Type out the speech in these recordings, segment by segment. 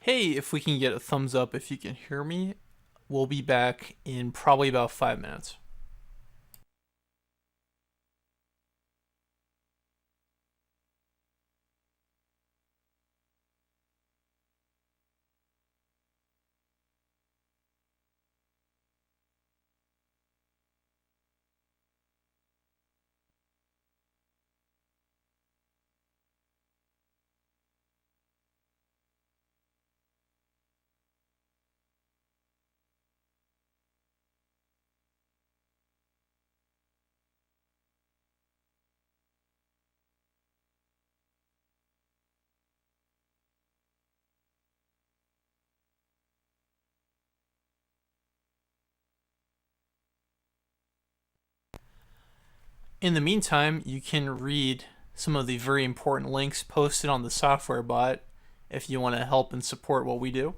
Hey, if we can get a thumbs up if you can hear me, we'll be back in probably about 5 minutes. In the meantime, you can read some of the very important links posted on the software bot if you want to help and support what we do.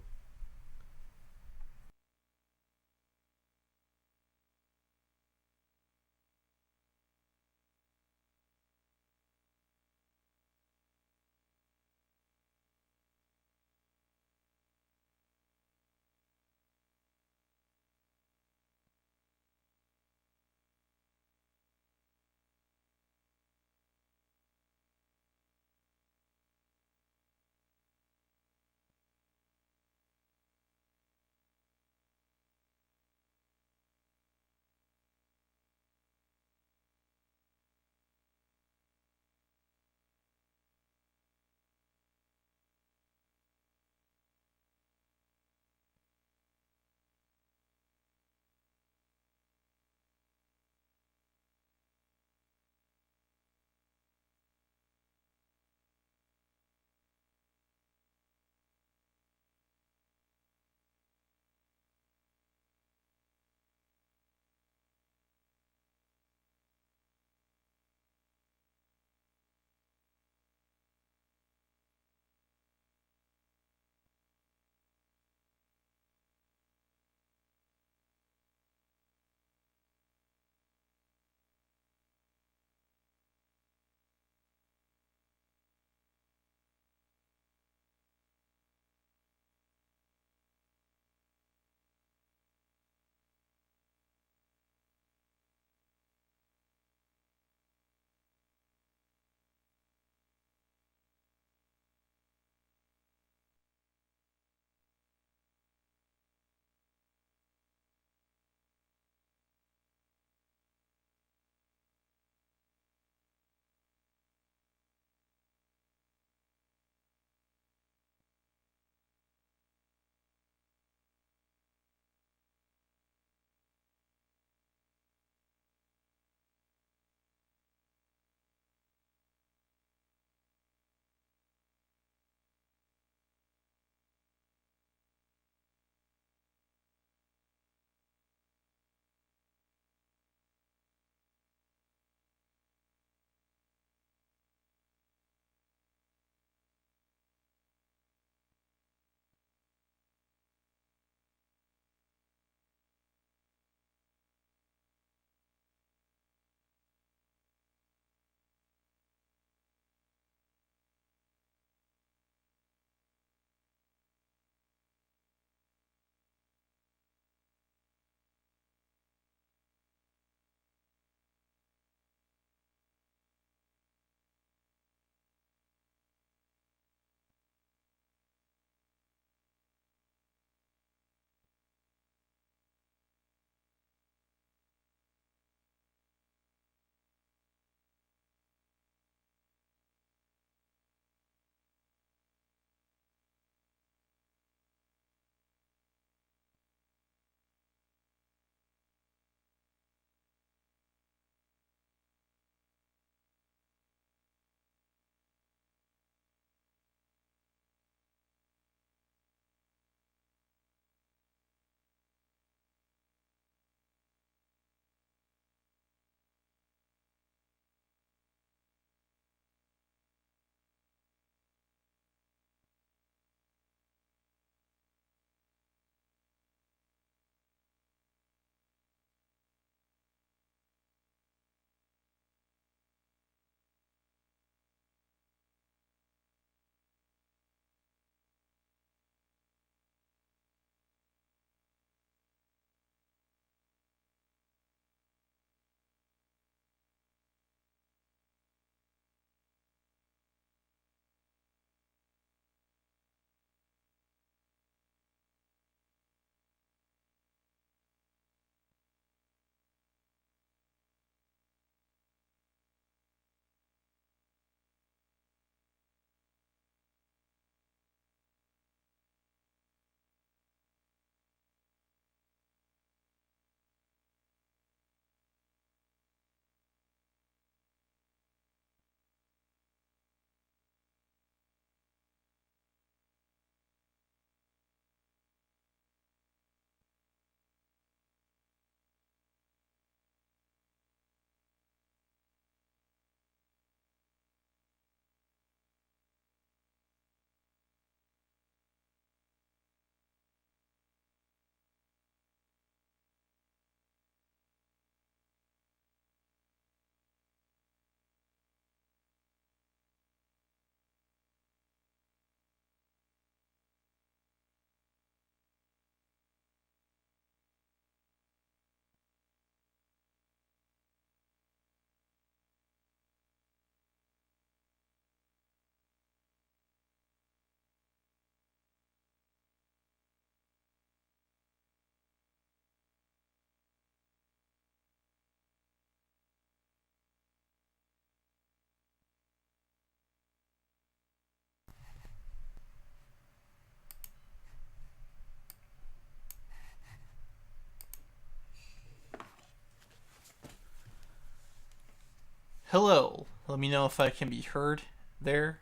Hello. Let me know if I can be heard there.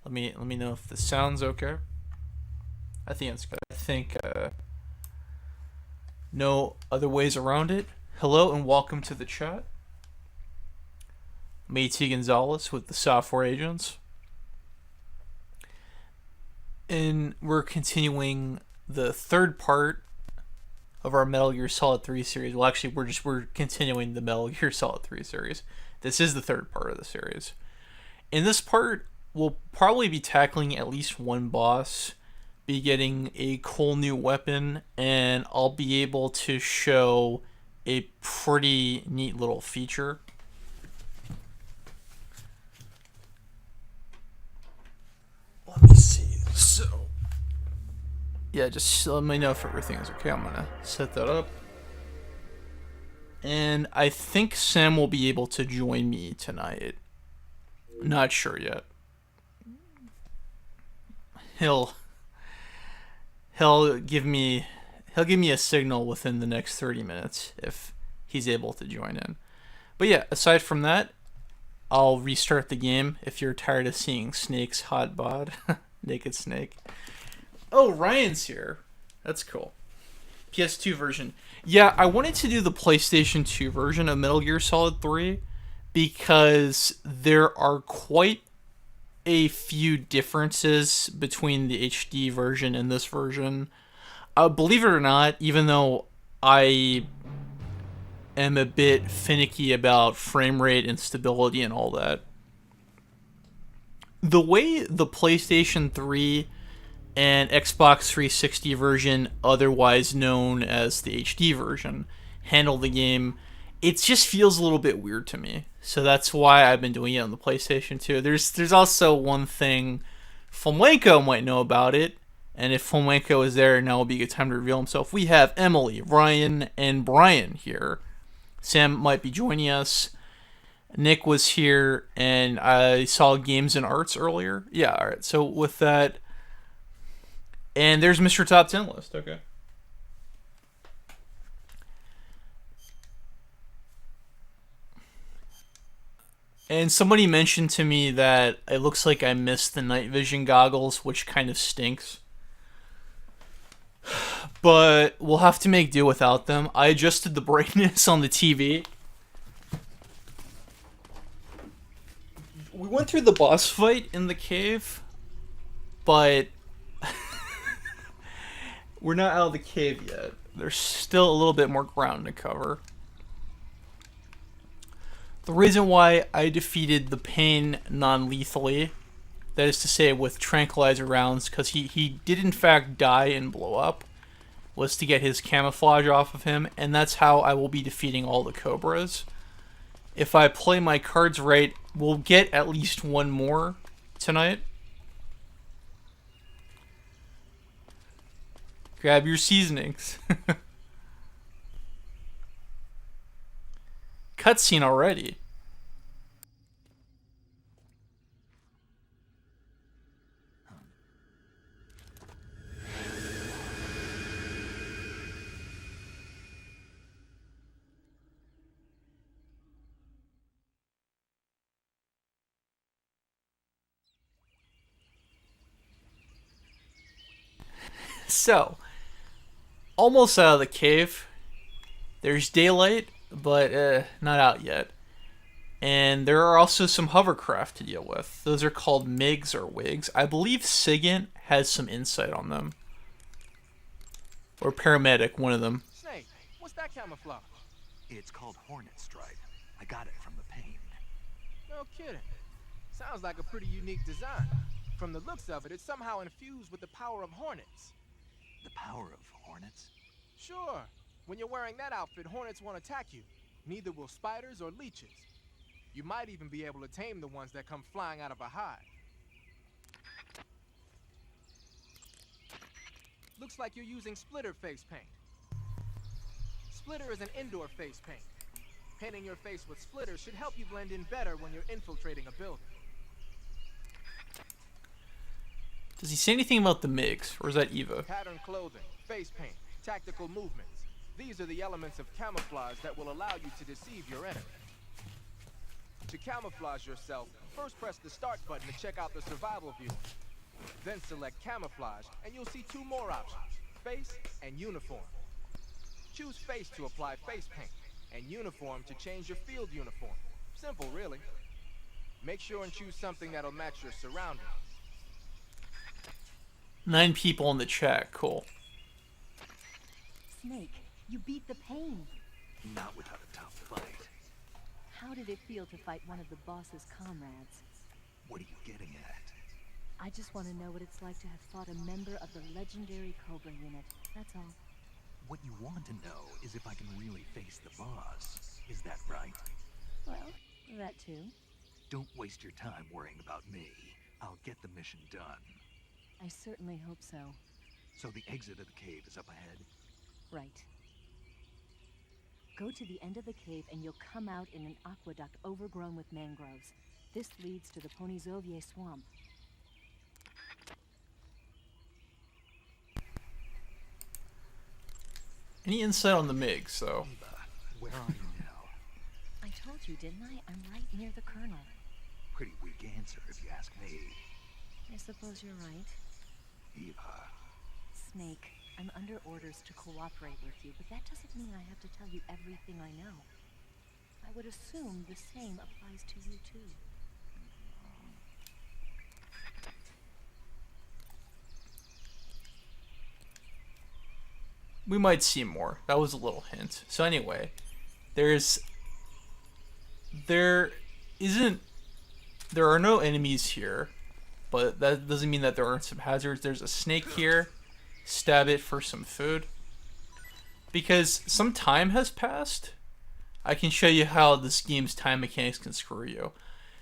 Let me know if the sound's okay. I think it's good. I think no other ways around it. Hello and welcome to the chat. Matey Gonzalez with the Software Agents. And we're continuing the third part of our Metal Gear Solid 3 series. Well, actually, we're continuing the Metal Gear Solid 3 series. This is the third part of the series. In this part, we'll probably be tackling at least one boss, be getting a cool new weapon, and I'll be able to show a pretty neat little feature. Let me see. So, yeah, just let me know if everything is okay. I'm gonna set that up. And I think Sam will be able to join me tonight. Not sure yet. He'll give me a signal within the next 30 minutes if he's able to join in. But yeah, aside from that, I'll restart the game if you're tired of seeing Snake's hot bod. Naked Snake. Oh, Ryan's here. That's cool. PS2 version. Yeah, I wanted to do the PlayStation 2 version of Metal Gear Solid 3 because there are quite a few differences between the HD version and this version. Believe it or not, even though I am a bit finicky about frame rate and stability and all that, the way the PlayStation 3 and Xbox 360 version, otherwise known as the HD version, handle the game, it just feels a little bit weird to me. So that's why I've been doing it on the PlayStation 2. There's also one thing Fomenko might know about it, and if Fomenko is there, now will be a good time to reveal himself. We have Emily, Ryan, and Brian here. Sam might be joining us. Nick was here, and I saw Games and Arts earlier. Yeah, alright, so with that... And there's Mr. Top 10 list, okay. And somebody mentioned to me that it looks like I missed the night vision goggles, which kind of stinks. But we'll have to make do without them. I adjusted the brightness on the TV. We went through the boss fight in the cave, but we're not out of the cave yet. There's still a little bit more ground to cover. The reason why I defeated the Pain non-lethally, that is to say with tranquilizer rounds, because he did in fact die and blow up, was to get his camouflage off of him, and that's how I will be defeating all the Cobras. If I play my cards right, we'll get at least one more tonight. Grab your seasonings. Cutscene already. So, almost out of the cave. There's daylight, but not out yet. And there are also some hovercraft to deal with. Those are called MiGs or WIGs. I believe Sigint has some insight on them. Or Paramedic, one of them. Snake, what's that camouflage? It's called Hornet Stripe. I got it from the Pain. No kidding. Sounds like a pretty unique design. From the looks of it, it's somehow infused with the power of hornets. The power of hornets? Sure. When you're wearing that outfit, hornets won't attack you. Neither will spiders or leeches. You might even be able to tame the ones that come flying out of a hive. Looks like you're using splitter face paint. Splitter is an indoor face paint. Painting your face with splitter should help you blend in better when you're infiltrating a building. Does he say anything about the MiGs, or is that Eva? Pattern clothing, face paint, tactical movements. These are the elements of camouflage that will allow you to deceive your enemy. To camouflage yourself, first press the start button to check out the survival view. Then select camouflage and you'll see two more options, face and uniform. Choose face to apply face paint and uniform to change your field uniform. Simple, really. Make sure and choose something that'll match your surroundings. 9 people in the chat, cool. Snake, you beat the pain. Not without a tough fight. How did it feel to fight one of the boss's comrades? What are you getting at? I just want to know what it's like to have fought a member of the legendary Cobra unit. That's all. What you want to know is if I can really face the boss. Is that right? Well, that too. Don't waste your time worrying about me. I'll get the mission done. I certainly hope so. So the exit of the cave is up ahead? Right. Go to the end of the cave and you'll come out in an aqueduct overgrown with mangroves. This leads to the Ponyzovye swamp. Any insight on the MiGs, though? Eva, where are you now? I told you, didn't I? I'm right near the Colonel. Pretty weak answer if you ask me. I suppose you're right. Eva. Snake, I'm under orders to cooperate with you, but that doesn't mean I have to tell you everything I know. I would assume the same applies to you too. We might see more. That was a little hint. So anyway, there are no enemies here, but that doesn't mean that there aren't some hazards. There's a snake here. Stab it for some food. Because some time has passed, I can show you how this game's time mechanics can screw you.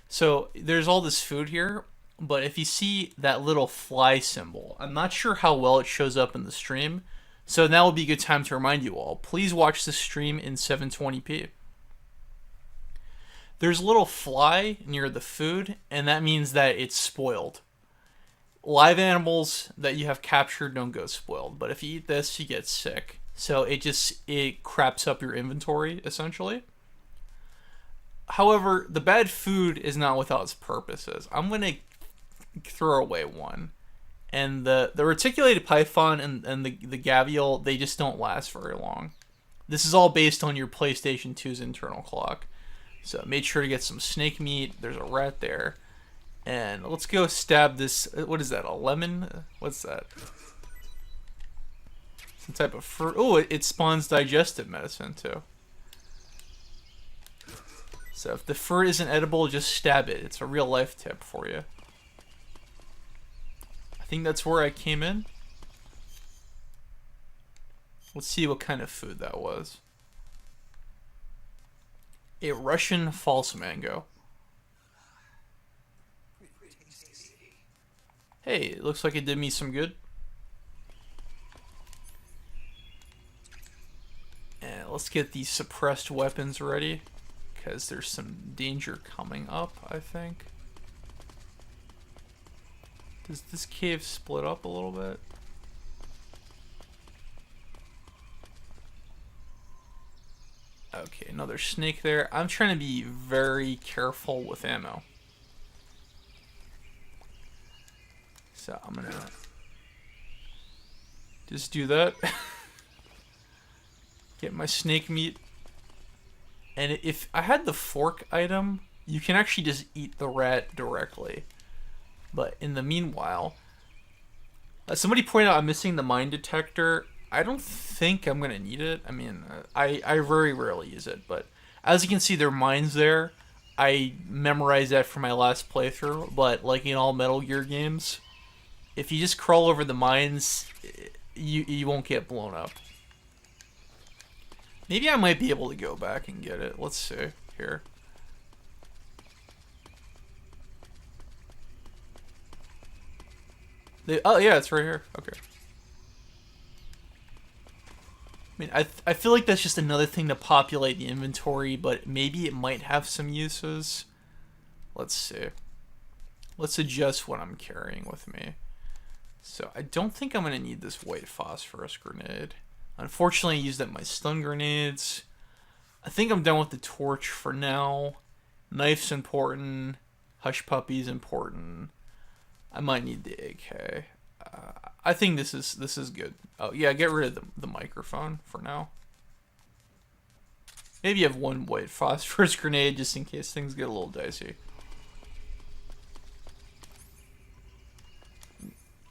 So there's all this food here, but if you see that little fly symbol, I'm not sure how well it shows up in the stream. So now would be a good time to remind you all, please watch this stream in 720p. There's a little fly near the food, and that means that it's spoiled. Live animals that you have captured don't go spoiled, but if you eat this, you get sick. So it craps up your inventory, essentially. However, the bad food is not without its purposes. I'm going to throw away one. And the reticulated python and the gavial, they just don't last very long. This is all based on your PlayStation 2's internal clock. So make sure to get some snake meat. There's a rat there. And let's go stab this. What is that, a lemon? What's that? Some type of fruit. Oh, it spawns digestive medicine too. So if the fruit isn't edible, just stab it. It's a real life tip for you. I think that's where I came in. Let's see what kind of food that was. A Russian false mango. Hey, it looks like it did me some good. And let's get these suppressed weapons ready, because there's some danger coming up, I think. Does this cave split up a little bit? Okay, another snake there. I'm trying to be very careful with ammo. So I'm gonna just do that. Get my snake meat. And if I had the fork item, you can actually just eat the rat directly. But in the meanwhile, somebody pointed out I'm missing the mine detector. I don't think I'm going to need it. I mean, I very rarely use it. But as you can see, there are mines there. I memorized that for my last playthrough. But like in all Metal Gear games, if you just crawl over the mines, you won't get blown up. Maybe I might be able to go back and get it. Let's see here. Oh yeah, it's right here. Okay. I mean, I feel like that's just another thing to populate the inventory, but maybe it might have some uses. Let's see. Let's adjust what I'm carrying with me. So I don't think I'm gonna need this white phosphorus grenade. Unfortunately, I used up my stun grenades. I think I'm done with the torch for now. Knife's important. Hush Puppy's important. I might need the AK. I think this is good. Oh yeah, get rid of the microphone for now. Maybe you have one white phosphorus grenade just in case things get a little dicey.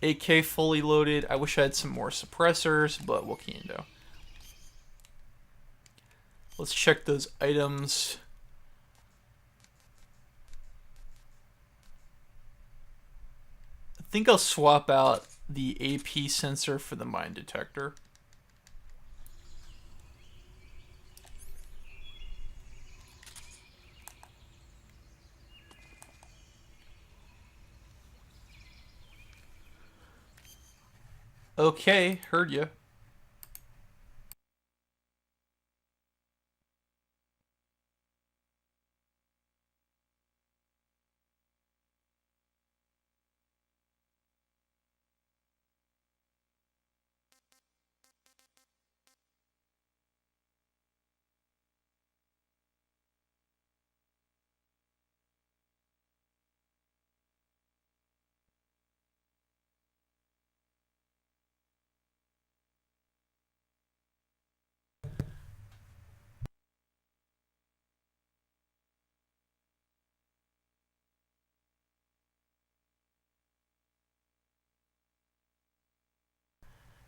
AK fully loaded. I wish I had some more suppressors, but what can you do? Let's check those items. I think I'll swap out the AP sensor for the mine detector. Okay, heard ya.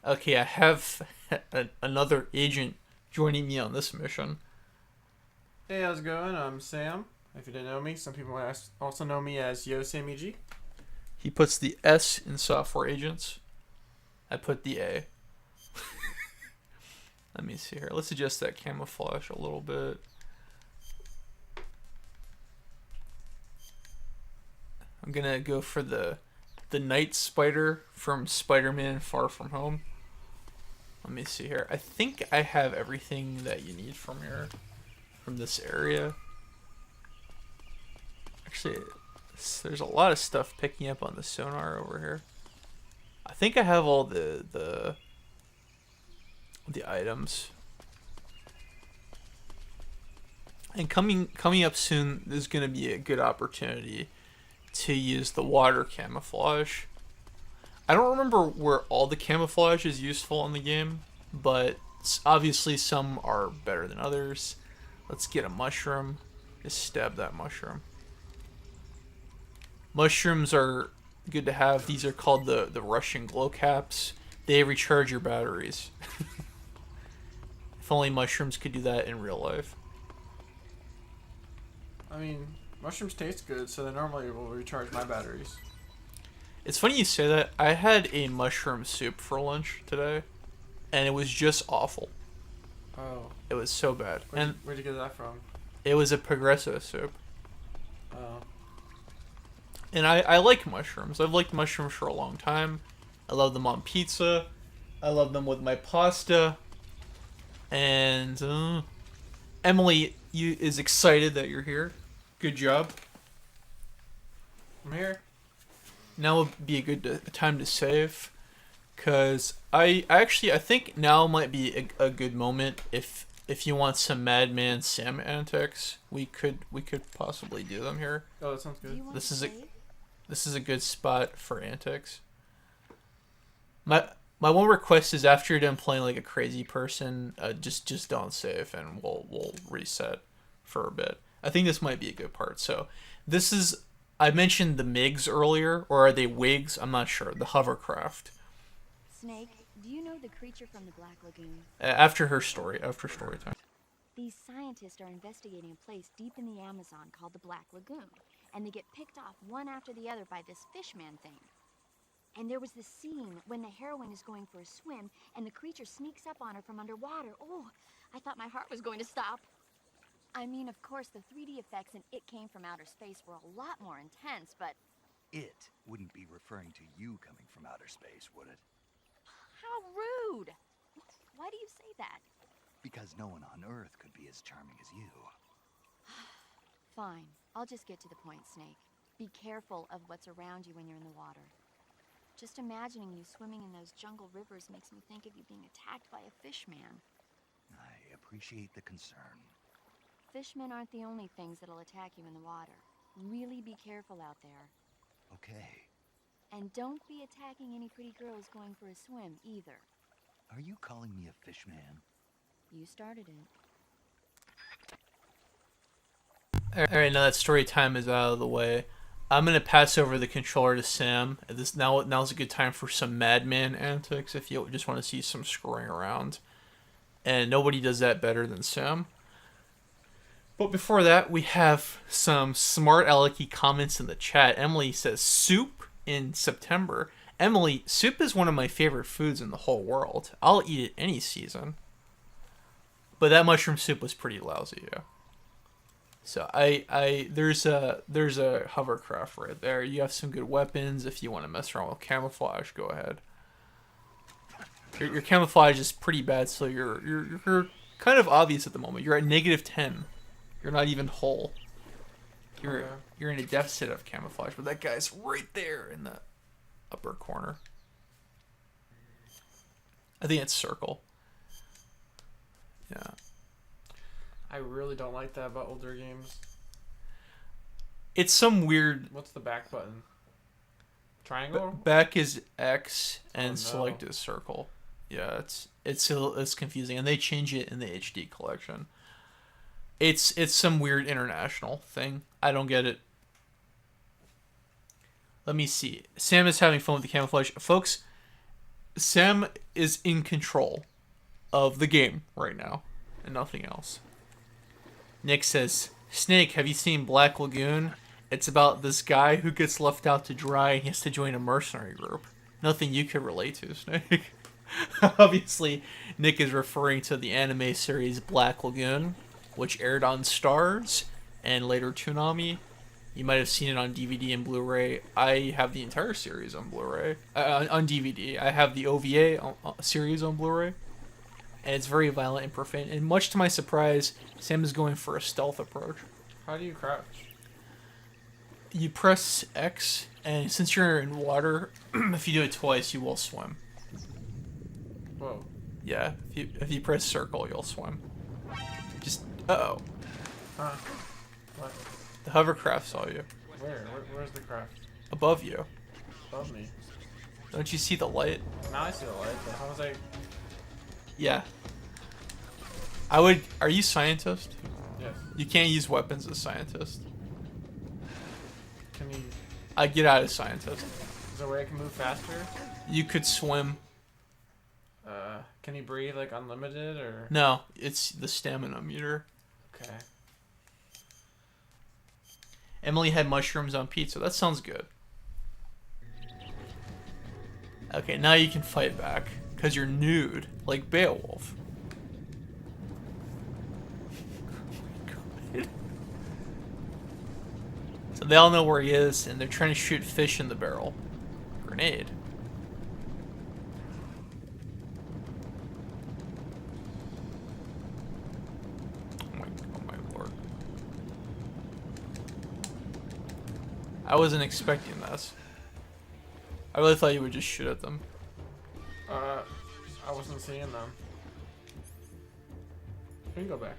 Okay, I have another agent joining me on this mission. Hey, how's it going? I'm Sam. If you didn't know me, some people might also know me as Yo Sammy G. He puts the S in software agents. I put the A. Let me see here. Let's adjust that camouflage a little bit. I'm gonna go for the night spider from Spider-Man Far From Home. Let me see here. I think I have everything that you need from here, from this area. Actually, there's a lot of stuff picking up on the sonar over here. I think I have all the items. And coming up soon, there's going to be a good opportunity to use the water camouflage. I don't remember where all the camouflage is useful in the game, but obviously some are better than others. Let's get a mushroom. Just stab that mushroom. Mushrooms are good to have. These are called the Russian glow caps. They recharge your batteries. If only mushrooms could do that in real life. I mean, mushrooms taste good, so they normally will recharge my batteries. It's funny you say that. I had a mushroom soup for lunch today, and it was just awful. Oh. It was so bad. Where'd you get that from? It was a progresso soup. Oh. And I like mushrooms. I've liked mushrooms for a long time. I love them on pizza. I love them with my pasta. And Emily is excited that you're here. Good job. I'm here. Now would be a good time to save, because I think now might be a good moment if you want some Madman Sam antics. We could possibly do them here. Oh, that sounds good. This is a good spot for antics. My one request is after you're done playing like a crazy person, just don't save and we'll reset for a bit. I think this might be a good part. So this is, I mentioned the MiGs earlier, or are they wigs? I'm not sure. The hovercraft. Snake, do you know the creature from the Black Lagoon? After story time. These scientists are investigating a place deep in the Amazon called the Black Lagoon, and they get picked off one after the other by this fishman thing. And there was this scene when the heroine is going for a swim, and the creature sneaks up on her from underwater. Oh, I thought my heart was going to stop. I mean, of course, the 3D effects in It Came From Outer Space were a lot more intense, but... It wouldn't be referring to you coming from outer space, would it? How rude! Why do you say that? Because no one on Earth could be as charming as you. Fine. I'll just get to the point, Snake. Be careful of what's around you when you're in the water. Just imagining you swimming in those jungle rivers makes me think of you being attacked by a fish man. I appreciate the concern. fishmen aren't the only things that'll attack you in the water. Really be careful out there. Okay. And don't be attacking any pretty girls going for a swim, either. Are you calling me a fish man? You started it. Alright, now that story time is out of the way, I'm gonna pass over the controller to Sam. Now's a good time for some madman antics if you just want to see some screwing around. And nobody does that better than Sam. But before that, we have some smart alecky comments in the chat. Emily says, soup in September. Emily, soup is one of my favorite foods in the whole world. I'll eat it any season. But that mushroom soup was pretty lousy, yeah. So there's a hovercraft right there. You have some good weapons. If you want to mess around with camouflage, go ahead. Your camouflage is pretty bad, so you're kind of obvious at the moment. You're at -10. You're not even whole. You're in a deficit of camouflage, but that guy's right there in the upper corner. I think it's circle. Yeah. I really don't like that about older games. It's some weird. What's the back button? Triangle? Back is X and Oh, no. select is circle. Yeah, it's confusing, and they change it in the HD collection. It's some weird international thing. I don't get it. Let me see. Sam is having fun with the camouflage, folks. Sam is in control of the game right now, and nothing else. Nick says, Snake, have you seen Black Lagoon? It's about this guy who gets left out to dry and he has to join a mercenary group. Nothing you could relate to, Snake. Obviously, Nick is referring to the anime series Black Lagoon, which aired on Stars and later Toonami. You might have seen it on DVD and Blu-ray. I have the entire series on Blu-ray. On DVD. I have the OVA series on Blu-ray. And it's very violent and profane. And much to my surprise, Sam is going for a stealth approach. How do you crouch? You press X, and since you're in water, if you do it twice, you will swim. Whoa. Yeah, if you press circle, you'll swim. Just, uh-oh. Huh. What? The hovercraft saw you. Where's the craft? Above you. Above me. Don't you see the light? Now I see the light, but how was I... Yeah. Are you scientist? Yes. You can't use weapons as scientist. Can you... I get out as scientist. Is there a way I can move faster? You could swim. Can you breathe like unlimited or... No, it's the stamina meter. Okay. Emily had mushrooms on pizza. That sounds good. Okay, now you can fight back. Because you're nude, like Beowulf. So they all know where he is, and they're trying to shoot fish in the barrel. Grenade. Oh my lord. I wasn't expecting this. I really thought you would just shoot at them. I wasn't seeing them. You can go back.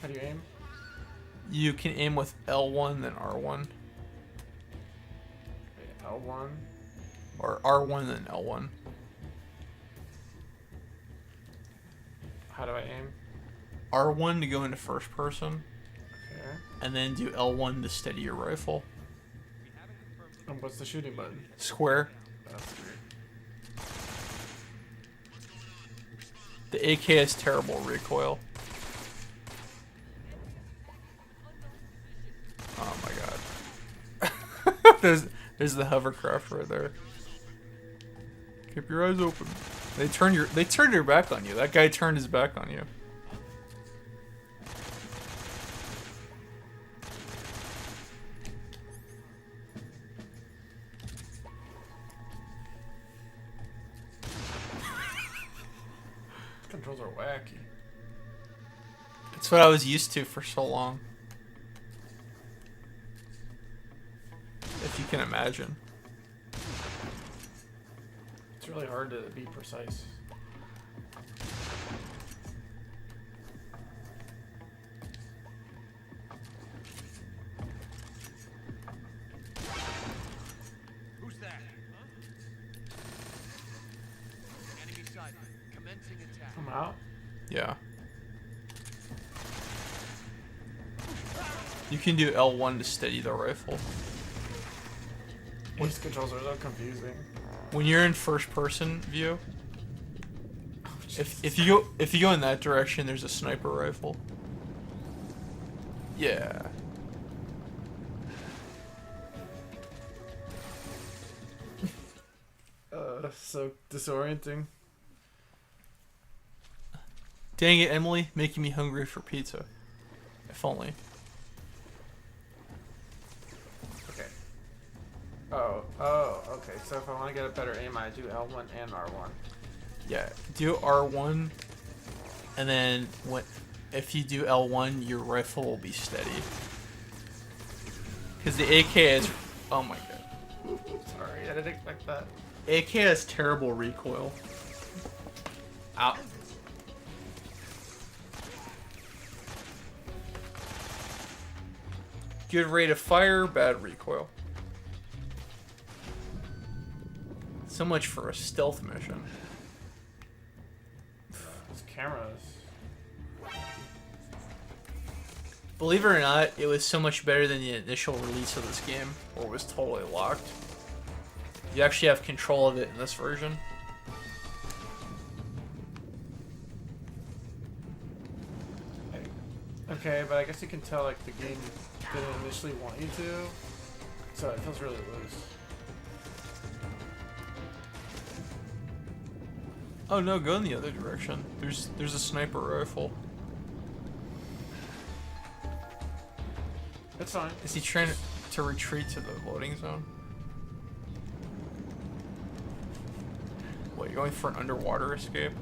How do you aim? You can aim with L1 then R1. Okay, L1. Or R1 then L1. How do I aim? R1 to go into first person. Okay. And then do L1 to steady your rifle. And what's the shooting button? Square. That's weird. The AK has terrible recoil. Oh my god. there's the hovercraft right there. Keep your eyes open. They turned your back on you. That guy turned his back on you. Controls are wacky. It's what I was used to for so long. If you can imagine. It's really hard to be precise. Commencing attack. I'm out. Yeah. You can do L1 to steady the rifle. These controls are so confusing. When you're in first person view, if you go in that direction, there's a sniper rifle. Yeah. So disorienting. Dang it, Emily, making me hungry for pizza. If only. Okay. Okay. So if I want to get a better aim, I do L1 and R1. Yeah, do R1, and then if you do L1, your rifle will be steady. Because the AK is, oh my god. Sorry, I didn't expect that. AK has terrible recoil. Ow. Good rate of fire, bad recoil. So much for a stealth mission. These cameras. Believe it or not, it was so much better than the initial release of this game, where it was totally locked. You actually have control of it in this version. Okay, but I guess you can tell like the game didn't initially want you to, so it feels really loose. Oh no, go in the other direction. There's a sniper rifle. It's fine. Is he trying to retreat to the loading zone? What, you're going for an underwater escape?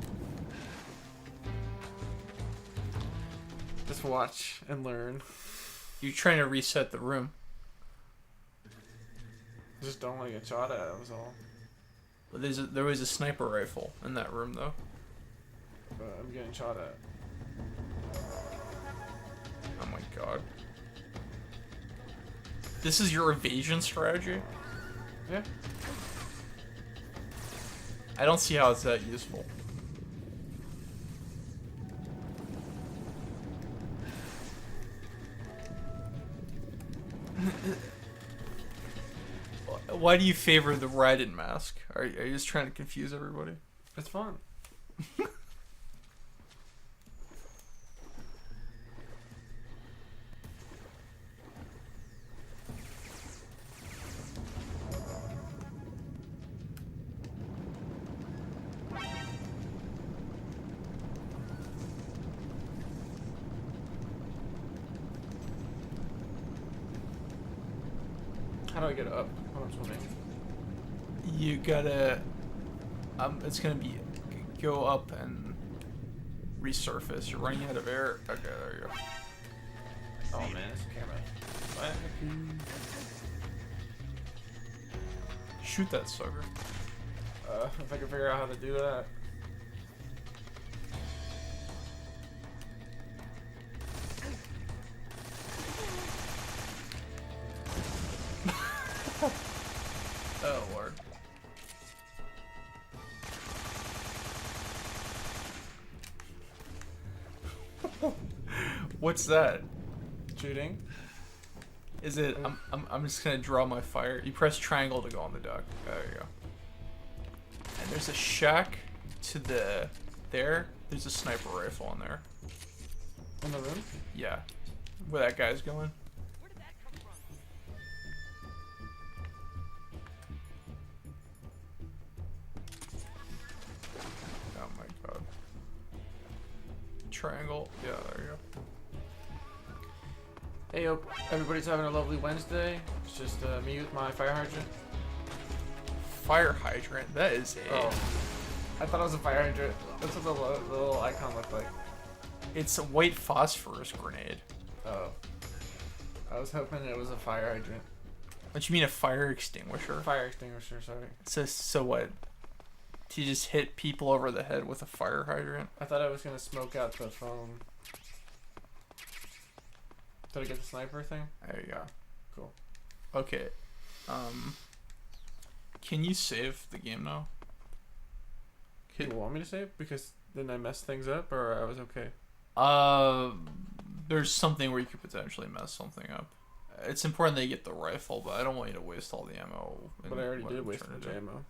Just watch and learn. You're trying to reset the room. Just don't want to get shot at. That was all. But there was a sniper rifle in that room though. But I'm getting shot at. Oh my god. This is your evasion strategy? Yeah. I don't see how it's that useful. Why do you favor the Raiden mask? Are you just trying to confuse everybody? It's fun. How do I get up? Oh, I'm swimming. You gotta... it's gonna be... Go up and... resurface. You're running out of air. Okay, there you go. Oh man, this camera. What? Shoot that sucker. If I can figure out how to do that. Oh lord. What's that? Shooting. Is it? I'm just gonna draw my fire. You press triangle to go on the duck. There you go. And there's a shack to the there. There's a sniper rifle in there. In the room? Yeah, where that guy's going. Oh my god. Triangle. Yeah, there you go. Hey, hope everybody's having a lovely Wednesday. It's just me with my fire hydrant. Fire hydrant. That is a. Oh. I thought it was a fire hydrant. That's what the little icon looked like. It's a white phosphorus grenade. Oh. I was hoping it was a fire hydrant. What you mean a fire extinguisher? Fire extinguisher, sorry. So what? Do you just hit people over the head with a fire hydrant? I thought I was gonna smoke out the phone. Did I get the sniper thing? There you go. Cool. Okay. Can you save the game now? Do you want me to save? Because then I messed things up, or I was okay? There's something where you could potentially mess something up. It's important that you get the rifle, but I don't want you to waste all the ammo. But I already did waste a bunch of ammo.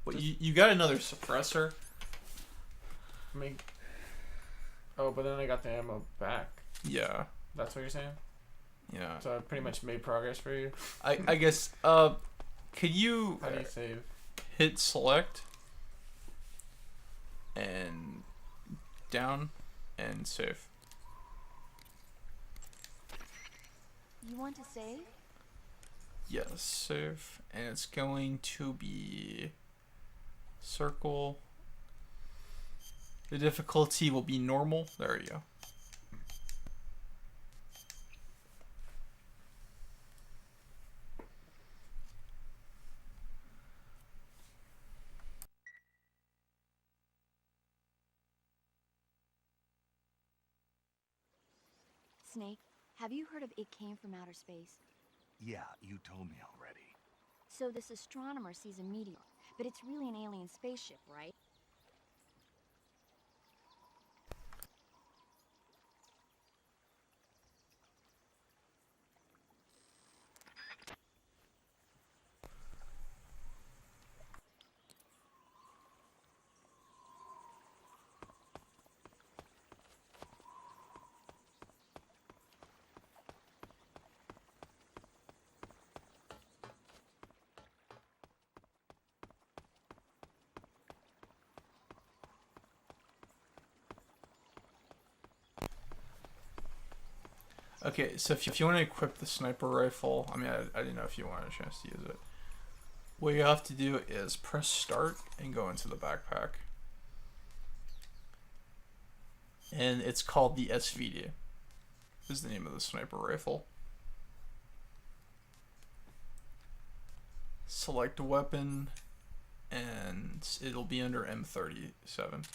But you got another suppressor. I mean, oh, but then I got the ammo back. Yeah. That's what you're saying? Yeah. So I pretty much made progress for you. I guess. Could you? How do you save? Hit select. And down, and save. You want to save? Yes, save. And it's going to be circle. The difficulty will be normal. There you go. Snake, have you heard of It Came from Outer Space? Yeah, you told me already. So this astronomer sees a meteor, but it's really an alien spaceship, right? Okay, so if you want to equip the sniper rifle, I mean, I didn't know if you wanted a chance to use it. What you have to do is press start and go into the backpack. And it's called the SVD, is the name of the sniper rifle. Select a weapon, and it'll be under M37.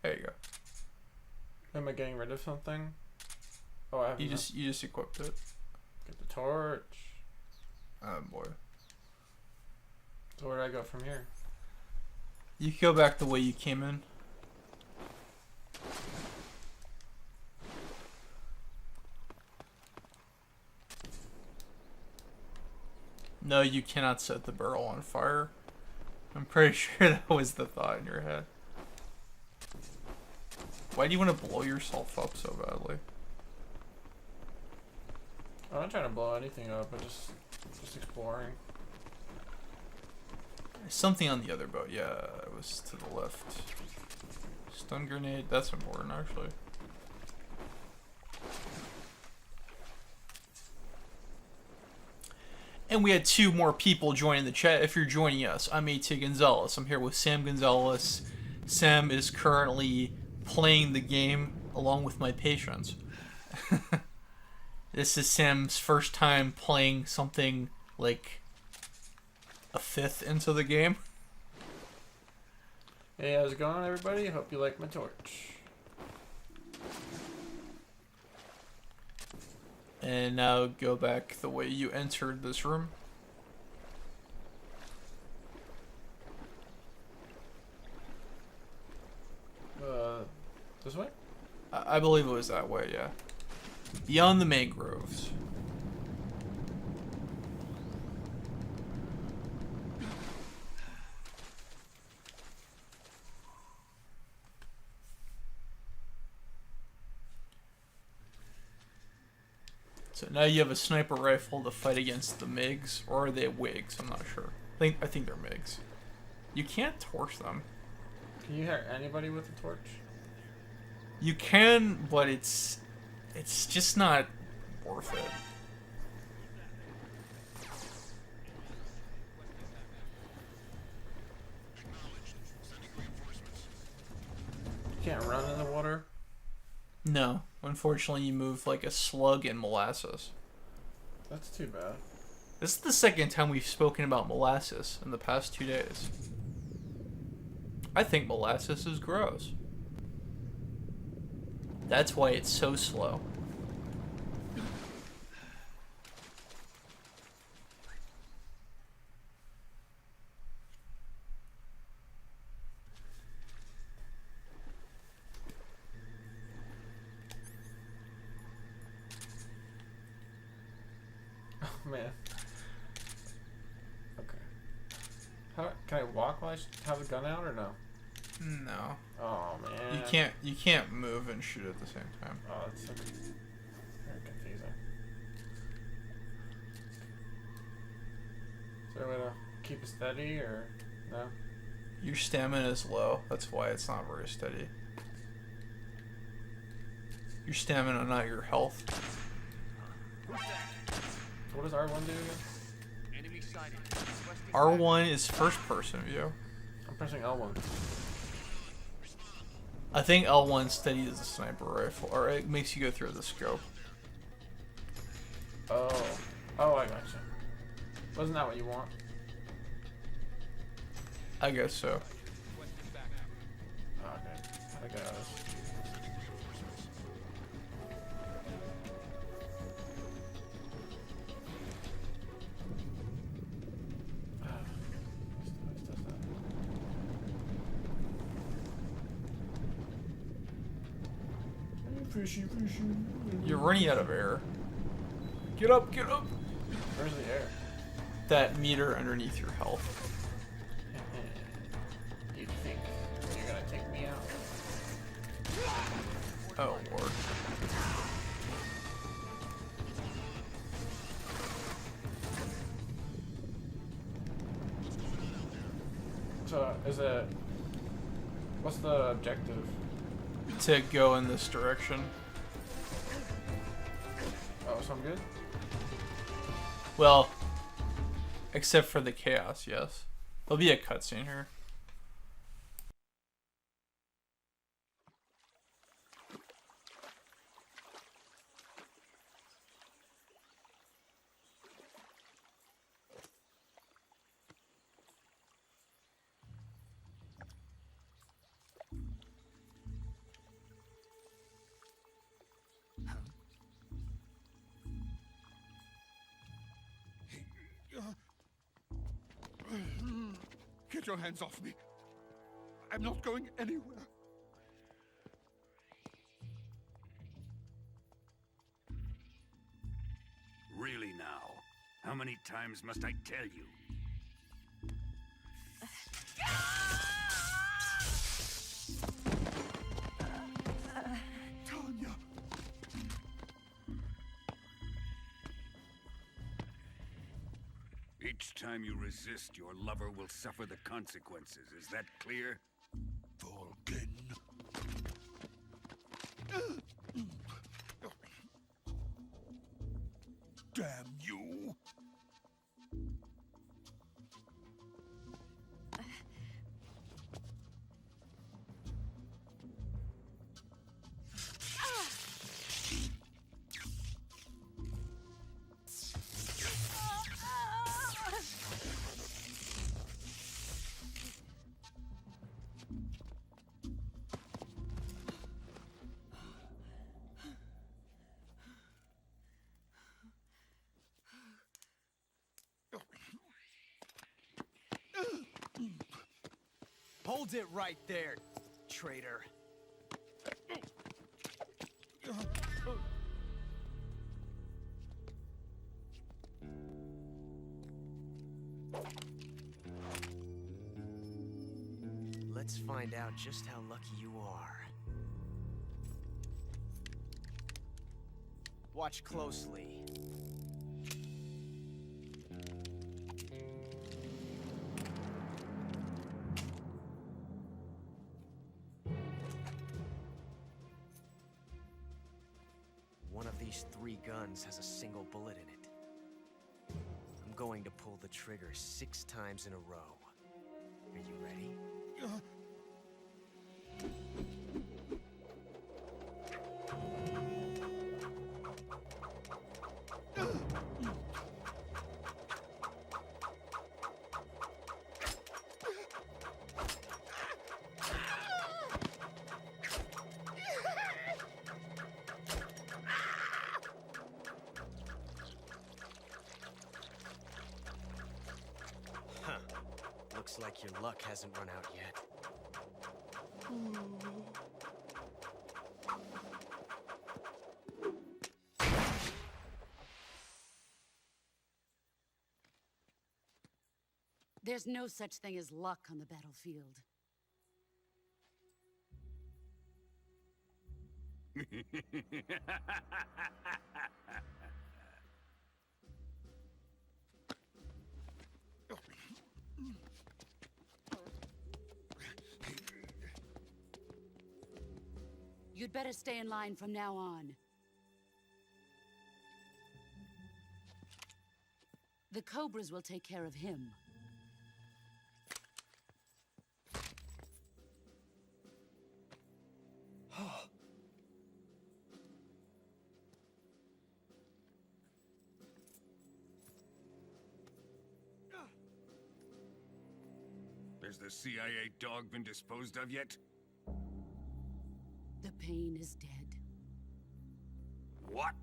There you go. Am I getting rid of something? Oh, I have You just equipped it. Get the torch. Oh boy. So where do I go from here? You can go back the way you came in. No, you cannot set the barrel on fire. I'm pretty sure that was the thought in your head. Why do you want to blow yourself up so badly? I'm not trying to blow anything up, but just exploring. There's something on the other boat. Yeah, it was to the left. Stun grenade. That's important, actually. And we had 2 more people joining the chat. If you're joining us, I'm A.T. Gonzalez. I'm here with Sam Gonzalez. Sam is currently playing the game along with my patrons. This is Sam's first time playing something like a 5th into the game. Hey, how's it going, everybody? Hope you like my torch. And now go back the way you entered this room. This way? I believe it was that way, yeah. Beyond the mangroves. So now you have a sniper rifle to fight against the MiGs, or are they WIGs? I'm not sure. I think they're MiGs. You can't torch them. Can you hit anybody with a torch? You can, but it's just not worth it. You can't run in the water? No, unfortunately you move like a slug in molasses. That's too bad. This is the second time we've spoken about molasses in the past 2 days. I think molasses is gross. That's why it's so slow. man. Okay. How can I walk while I have a gun out or no? No. Oh man. You can't move and shoot at the same time. Oh, that's so very confusing. Is there a way to keep it steady or no? Your stamina is low. That's why it's not very steady. Your stamina, not your health. So what does R1 do again? Enemy sighted. R1 is first person view. I'm pressing L1. I think L1 steadies the sniper rifle, or it makes you go through the scope. Oh. Oh, I gotcha. Wasn't that what you want? I guess so. Oh, okay. I got this. You're running out of air. Get up, get up! Where's the air? That meter underneath your health. You think you're gonna take me out? Oh, Lord. So, is it... What's the objective? To go in this direction. Oh, so I'm good? Well, except for the chaos, yes. There'll be a cutscene here. Get your hands off me. I'm not going anywhere. Really now? How many times must I tell you? Tanya. Each time you resist, your lover will suffer the consequences. Is that clear? Vulcan. Damn you. Hold it right there, traitor. Let's find out just how lucky you are. Watch closely. One of these 3 guns has a single bullet in it. I'm going to pull the trigger 6 times in a row. Are you ready? Huh. Looks like your luck hasn't run out yet. There's no such thing as luck on the battlefield. You'd better stay in line from now on. The Cobras will take care of him. Has the CIA dog been disposed of yet? The pain is dead. What?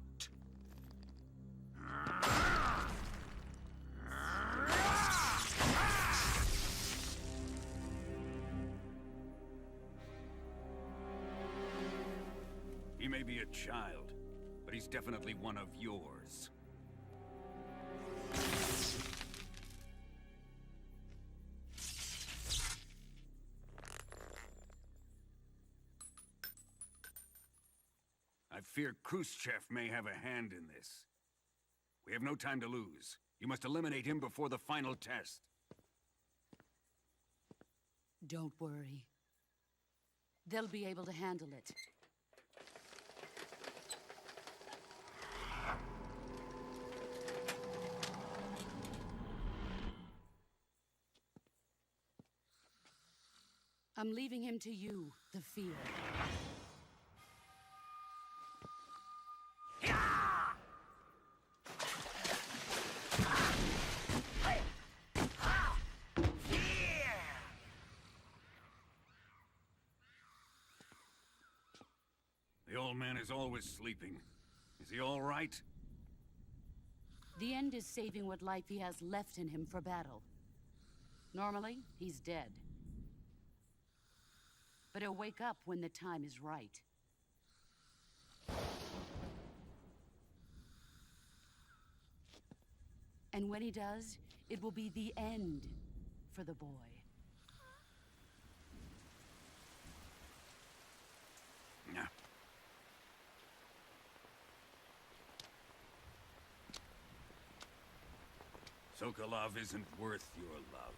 He may be a child, but he's definitely one of yours. I fear Khrushchev may have a hand in this. We have no time to lose. You must eliminate him before the final test. Don't worry. They'll be able to handle it. I'm leaving him to you, the field. The old man is always sleeping. Is he all right? The end is saving what life he has left in him for battle. Normally, he's dead. But he'll wake up when the time is right. And when he does, it will be the end for the boy. Yeah. Sokolov isn't worth your love.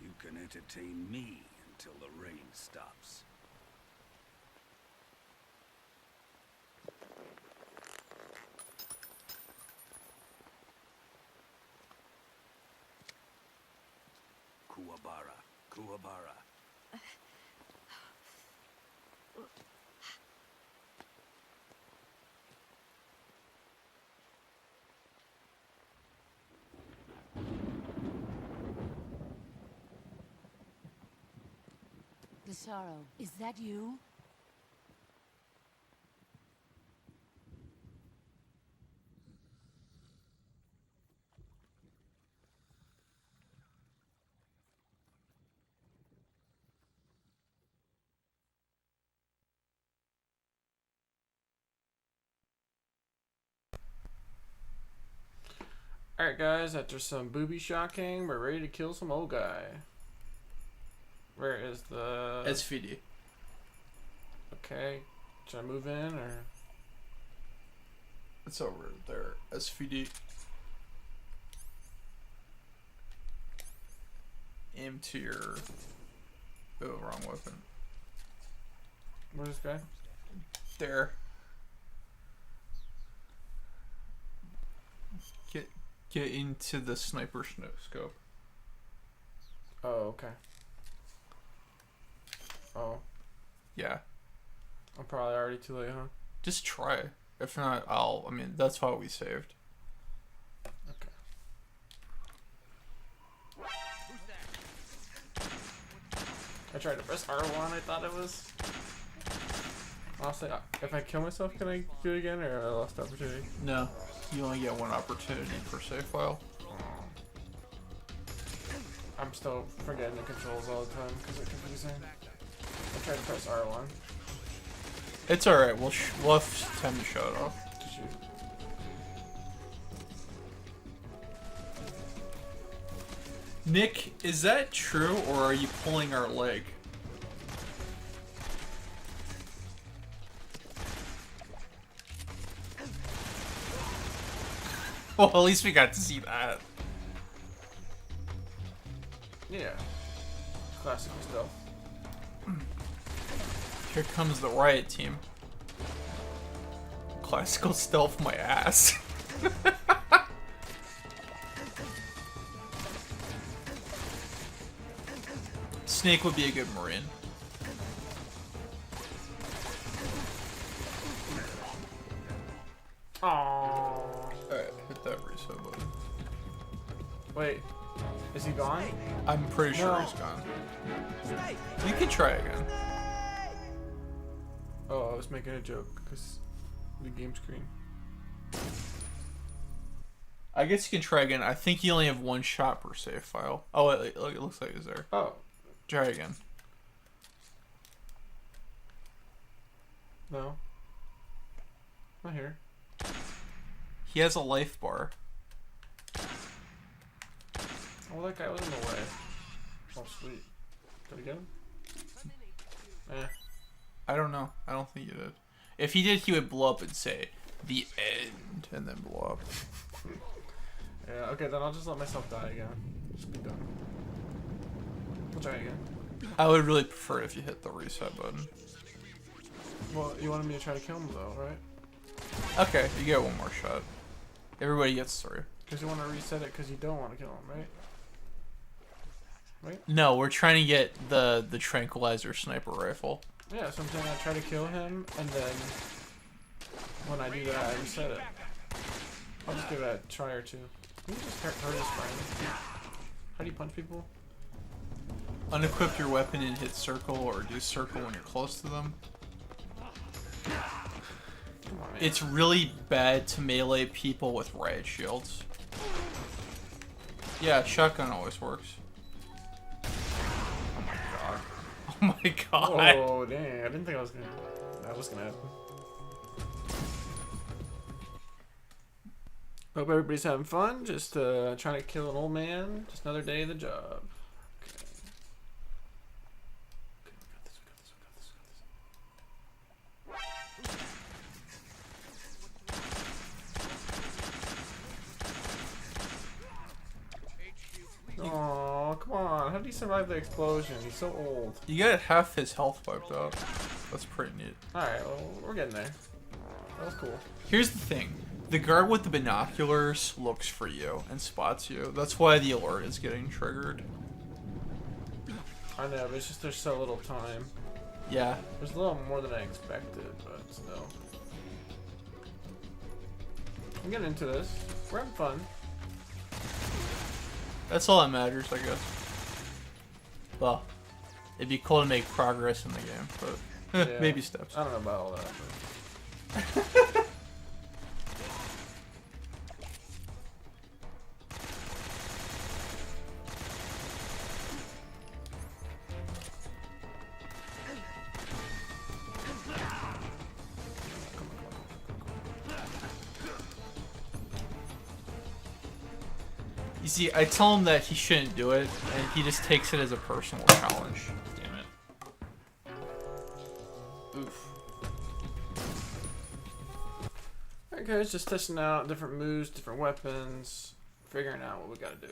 You can entertain me until the rain stops. Kuwabara, Kuwabara. The sorrow, is that you? Alright guys, after some booby shocking, we're ready to kill some old guy. Where is the... SVD. Okay. Should I move in, or...? It's over there. SVD. Aim to your... Oh, wrong weapon. Where's this guy? There. Get into the sniper scope. Oh, okay. Oh. Yeah. I'm probably already too late, huh? Just try. If not, I mean, that's how we saved. Okay. I tried to press R1, I thought it was... Honestly, if I kill myself, can I do it again, or I lost opportunity? No. You only get one opportunity per save file. I'm still forgetting the controls all the time because they're confusing. I tried to press R1. It's alright, we'll have time to shut it off. To shoot. Nick, is that true, or are you pulling our leg? Well, at least we got to see that. Yeah. Classic stealth. Here comes the riot team. Classical stealth my ass. Snake would be a good Marine. Aww. Alright, hit that reset button. Wait, is he gone? I'm pretty sure he's gone. You can try again. Oh, I was making a joke because the game screen. I guess you can try again. I think you only have one shot per save file. Oh, it looks like it's there. Oh. Try again. No. Not here. He has a life bar. Oh, that guy was in the way. Oh, sweet. Did I get him? Eh. I don't know. I don't think you did. If he did, he would blow up and say, "The end," and then blow up. Yeah, okay, then I'll just let myself die again. Just be done. We'll try again. I would really prefer if you hit the reset button. Well, you wanted me to try to kill him though, right? Okay, you get one more shot. Everybody gets 3. Because you want to reset it because you don't want to kill him, right? Right? No, we're trying to get the tranquilizer sniper rifle. Yeah, so I'm saying I try to kill him, and then when I do that, I reset it. I'll just give it a try or two. Can you just hurt his friend? How do you punch people? Unequip your weapon and hit circle, or do circle when you're close to them. Come on, man. It's really bad to melee people with riot shields. Yeah, shotgun always works. Oh my god. Oh my god. Oh, dang. I didn't think that was gonna happen. Hope everybody's having fun. Just trying to kill an old man. Just another day of the job. Oh, come on. How did he survive the explosion? He's so old. You got half his health wiped out. That's pretty neat. Alright, well, we're getting there. That was cool. Here's the thing. The guard with the binoculars looks for you and spots you. That's why the alert is getting triggered. I know, but it's just there's so little time. Yeah. There's a little more than I expected, but still. I'm getting into this. We're having fun. That's all that matters, I guess. Well, it'd be cool to make progress in the game, but Yeah. baby steps. I don't know about all that. But... You see, I tell him that he shouldn't do it, and he just takes it as a personal challenge. Damn it. Oof. Alright guys, just testing out different moves, different weapons, figuring out what we gotta do.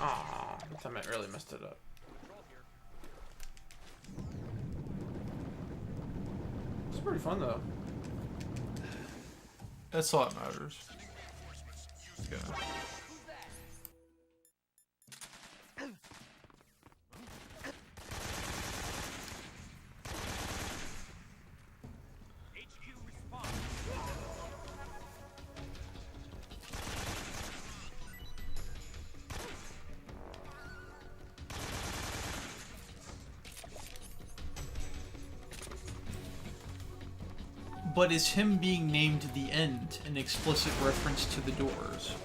Aw, that time I really messed it up. It's pretty fun though. That's all that matters. Yeah. But is him being named the end an explicit reference to the doors?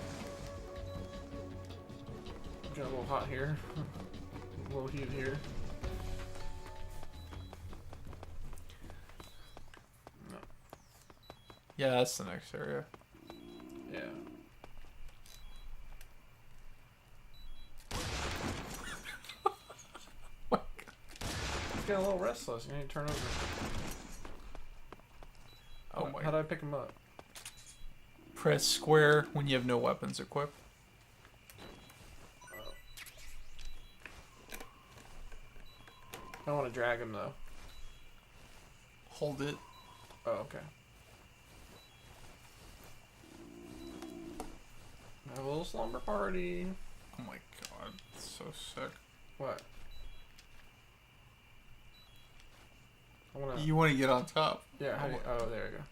Getting a little hot here. A little heated here. Yeah, that's the next area. Yeah. He's getting a little restless. You need to turn over. Oh my. How do I pick him up? Press square when you have no weapons equipped. I don't want to drag him though. Hold it. Oh, okay. Have a little slumber party. Oh my god, it's so sick. What? I wanna... You want to get on top? Yeah. How do you... Oh, there you go.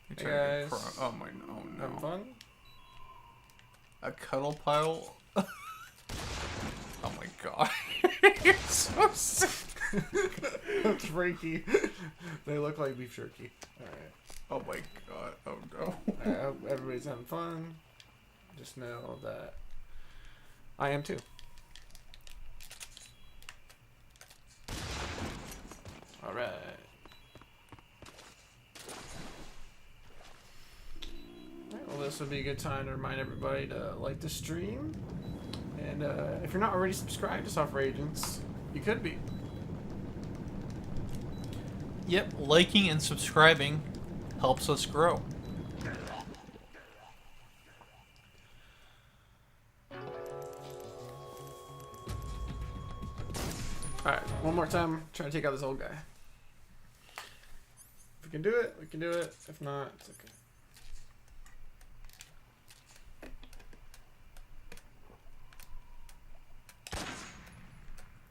You're Hey trying to guys. get oh my, oh no. Having fun? A cuddle pile? Oh my god. You're so sick. That's freaky. They look like beef jerky. Alright. Oh my god. Oh no. I hope everybody's having fun. Just know that I am too. Alright. Well, this would be a good time to remind everybody to like the stream. And if you're not already subscribed to Software Agents, you could be. Yep, liking and subscribing helps us grow. Alright, one more time. Try to take out this old guy. If we can do it, we can do it. If not, it's okay.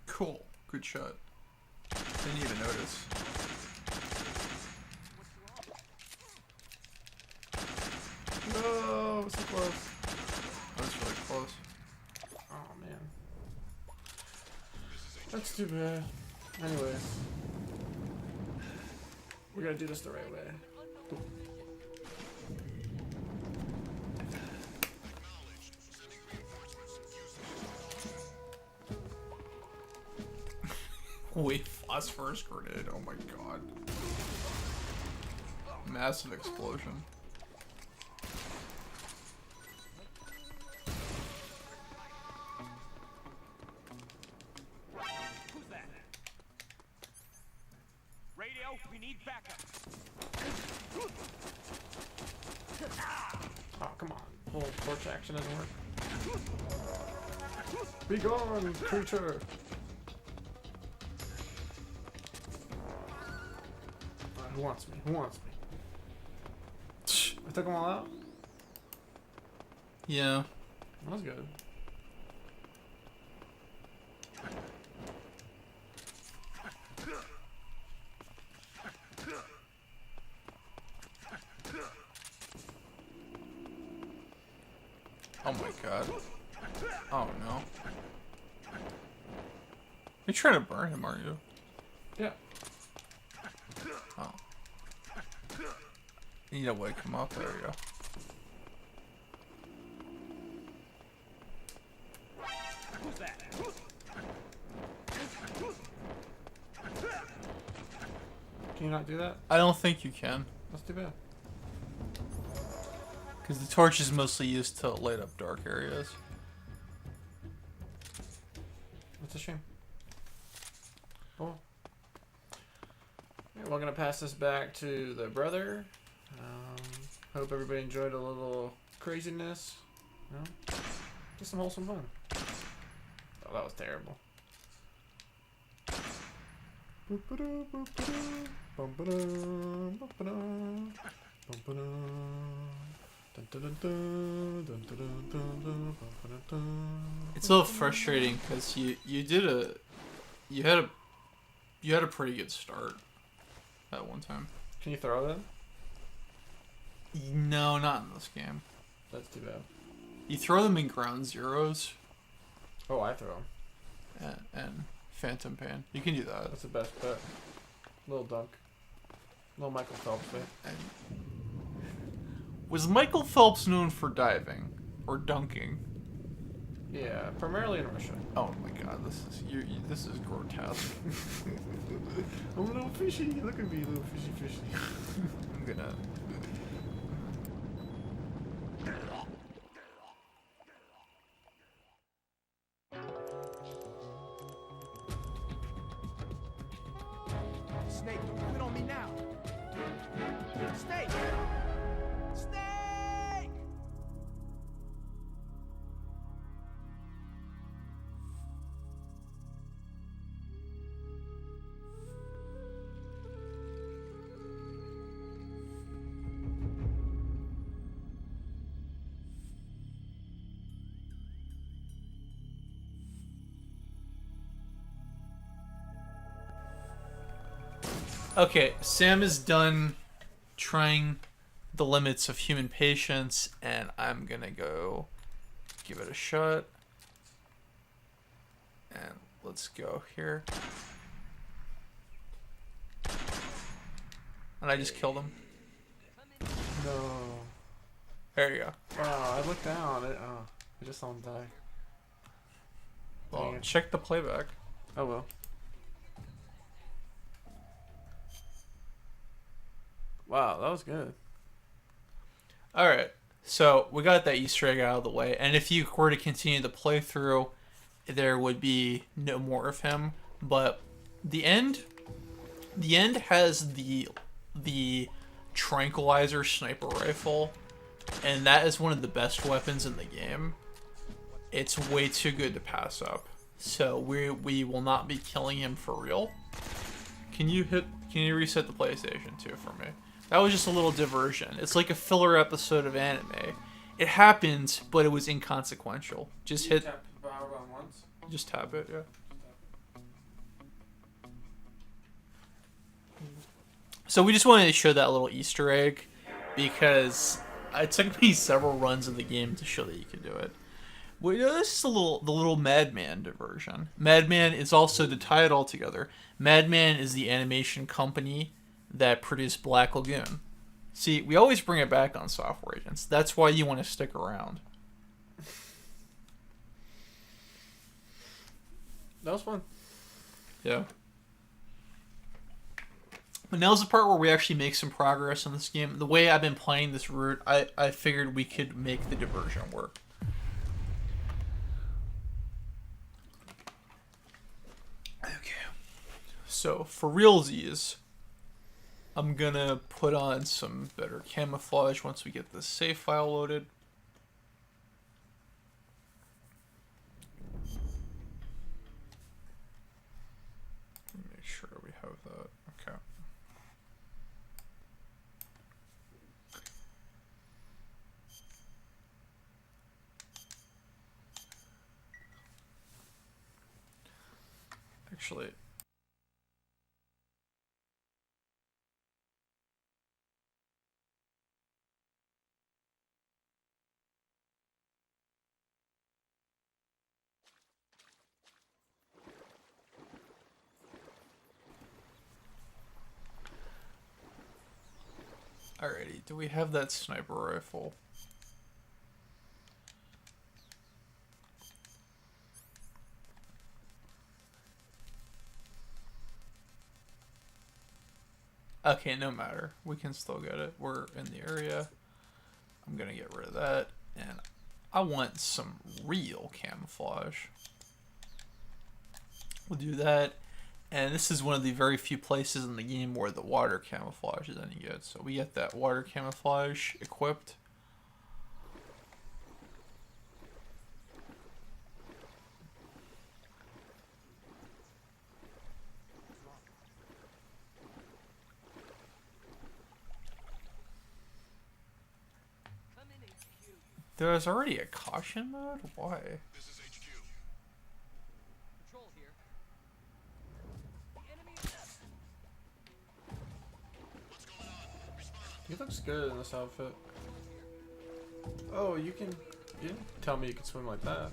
Cool. Good shot. Didn't even notice. No, so close. That was really close. Oh man. That's too bad. Anyways. We gotta do this the right way. Wait, phosphorus grenade. Oh my god. Massive explosion. Who's that? Radio, we need backup. Oh, come on. Little torch action doesn't work. Be gone, creature! Who wants me? Who wants me? I took them all out? Yeah. That was good. Oh my god. Oh no. You're trying to burn him, aren't you? Yeah. Oh. You need to wake him up. There we go. Who's that? Can you not do that? I don't think you can. That's too bad. Because the torch is mostly used to light up dark areas. That's a shame. Cool. Alright, we're gonna pass this back to the brother. Hope everybody enjoyed a little craziness. You know? Just some wholesome fun. Oh, that was terrible. It's a little frustrating because you had a pretty good start at one time. Can you throw them? No, not in this game. That's too bad. You throw them in ground zeros Oh, I throw them. and phantom pan. You can do that. That's the best bet. Little dunk. Little Michael Phelps bit. And was Michael Phelps known for diving or dunking? Yeah, primarily in Russia. Oh my god, this is grotesque. I'm a little fishy. Look at me, little fishy. I'm gonna. Snake, don't quit on me now. Snake! Snake! Okay, Sam is done trying the limits of human patience, and I'm gonna go give it a shot. And let's go here. And I just killed him. No. There you go. Wow, I looked down. I just saw him die. Well, Dang it. check the playback. Oh well. Wow, that was good. Alright, so we got that Easter egg out of the way, and if you were to continue the playthrough, there would be no more of him, but the end has the tranquilizer sniper rifle, and that is one of the best weapons in the game. It's way too good to pass up, so we will not be killing him for real. Can you reset the PlayStation 2 for me? That was just a little diversion. It's like a filler episode of anime. It happened, but it was inconsequential. Just hit. Tap the power button once. Just tap it, yeah. So we just wanted to show that little Easter egg because it took me several runs of the game to show that you could do it. Well, this is the little Madman diversion. Madman is also the title altogether. Madman is the animation company that produced Black Lagoon. See, we always bring it back on Software Agents. That's why you want to stick around. That was fun. Yeah. But now's the part where we actually make some progress in this game. The way I've been playing this route, I figured we could make the diversion work. Okay. So, for realsies, I'm gonna put on some better camouflage once we get this save file loaded. Make sure we have that. Okay. Actually, alrighty, do we have that sniper rifle? Okay, no matter. We can still get it. We're in the area. I'm gonna get rid of that. And I want some real camouflage. We'll do that. And this is one of the very few places in the game where the water camouflage is any good. So we get that water camouflage equipped. There's already a caution mode? Why? This is HQ. Patrol here. The enemy What's going on? Respond. He looks good in this outfit. Oh, you didn't tell me you could swim like that.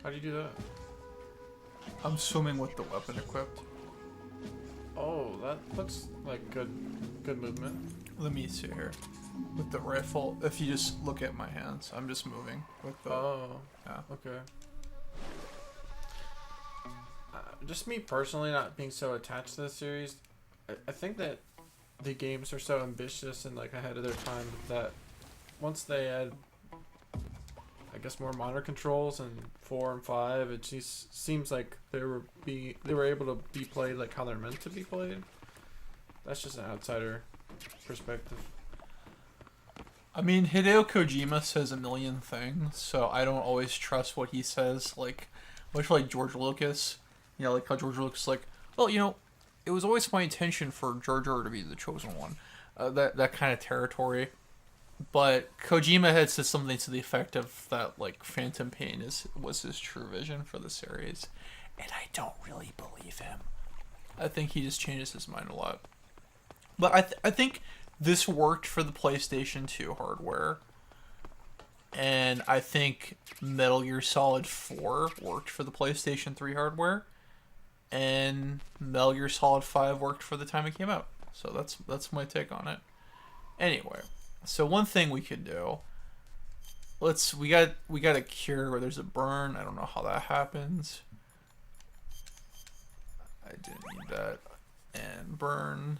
How do you do that? I'm swimming with the weapon equipped. Oh, that looks like good good movement. Let me see here. With the rifle, if you just look at my hands, I'm just moving with the. Oh, Yeah. okay. Just me personally, not being so attached to the series, I think that the games are so ambitious and like ahead of their time that once they add, I guess, more modern controls in 4 and 5, it just seems like they were able to be played like how they're meant to be played. That's just an outsider perspective. I mean, Hideo Kojima says a million things, so I don't always trust what he says. Like, much like George Lucas, you know, like how George Lucas is like, well, you know, it was always my intention for Jar Jar to be the chosen one. That kind of territory. But Kojima had said something to the effect of that, like, Phantom Pain was his true vision for the series. And I don't really believe him. I think he just changes his mind a lot. But I think this worked for the PlayStation 2 hardware. And I think Metal Gear Solid 4 worked for the PlayStation 3 hardware. And Metal Gear Solid 5 worked for the time it came out. So that's my take on it. Anyway, so one thing we could do. We got a cure where there's a burn. I don't know how that happens. I didn't need that. And burn.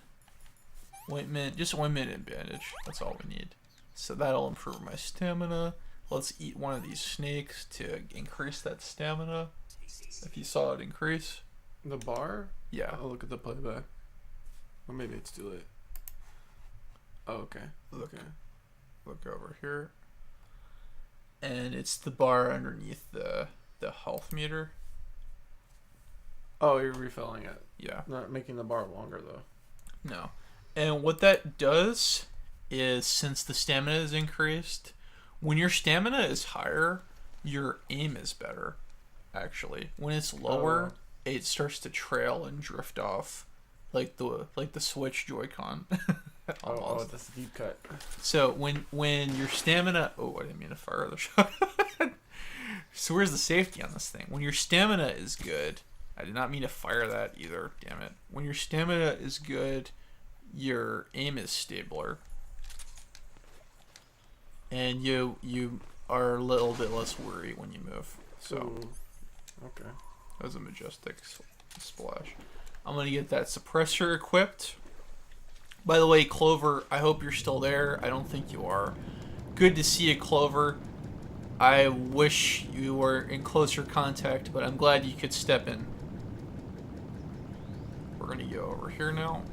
Ointment. Just ointment and bandage. That's all we need. So that'll improve my stamina. Let's eat one of these snakes to increase that stamina. If you saw it increase. The bar? Yeah. I'll look at the playback. Or maybe it's too late. Oh, okay. Look over here. And it's the bar underneath the health meter. Oh, you're refilling it. Yeah. Not making the bar longer, though. No. And what that does is, since the stamina is increased, when your stamina is higher, your aim is better, actually. When it's lower, it starts to trail and drift off, like the Switch Joy-Con. Oh, that's a deep cut. So when your stamina... Oh, I didn't mean to fire the shot. So where's the safety on this thing? When your stamina is good... I did not mean to fire that either, damn it. When your stamina is good, your aim is stabler. And you are a little bit less worried when you move. So, ooh. Okay. That was a majestic splash. I'm going to get that suppressor equipped. By the way, Clover, I hope you're still there. I don't think you are. Good to see you, Clover. I wish you were in closer contact, but I'm glad you could step in. We're going to go over here now.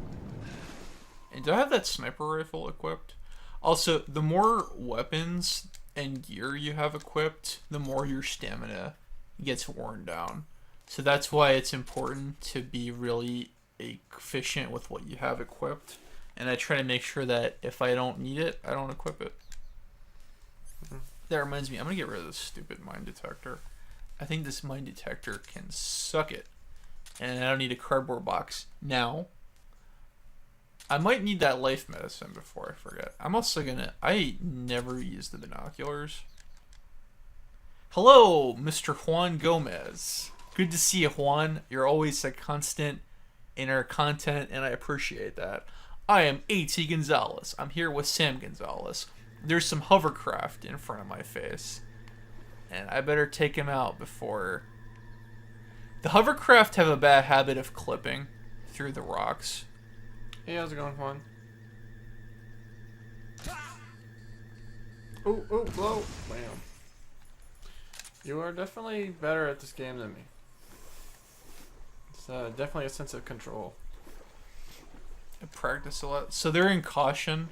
And do I have that sniper rifle equipped? Also, the more weapons and gear you have equipped, the more your stamina gets worn down. So that's why it's important to be really efficient with what you have equipped. And I try to make sure that if I don't need it, I don't equip it. That reminds me, I'm going to get rid of this stupid mine detector. I think this mine detector can suck it. And I don't need a cardboard box. Now, I might need that life medicine before I forget. I'm also going to... I never use the binoculars. Hello, Mr. Juan Gomez. Good to see you, Juan. You're always a constant in our content, and I appreciate that. I am A.T. Gonzalez. I'm here with Sam Gonzalez. There's some hovercraft in front of my face, and I better take him out before... The hovercraft have a bad habit of clipping through the rocks. Hey, how's it going, Juan? Oh, blow. Bam. You are definitely better at this game than me. It's definitely a sense of control. I practice a lot. So they're in caution.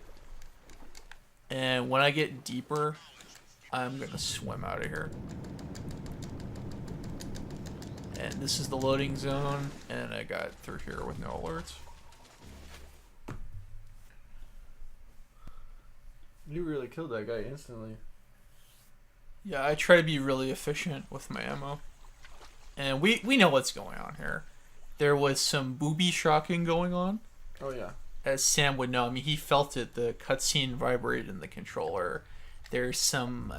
And when I get deeper, I'm going to swim out of here. And this is the loading zone. And I got through here with no alerts. You really killed that guy instantly. Yeah, I try to be really efficient with my ammo. And we know what's going on here. There was some booby shocking going on. Oh, yeah. As Sam would know. I mean, he felt it. The cutscene vibrated in the controller. There's some,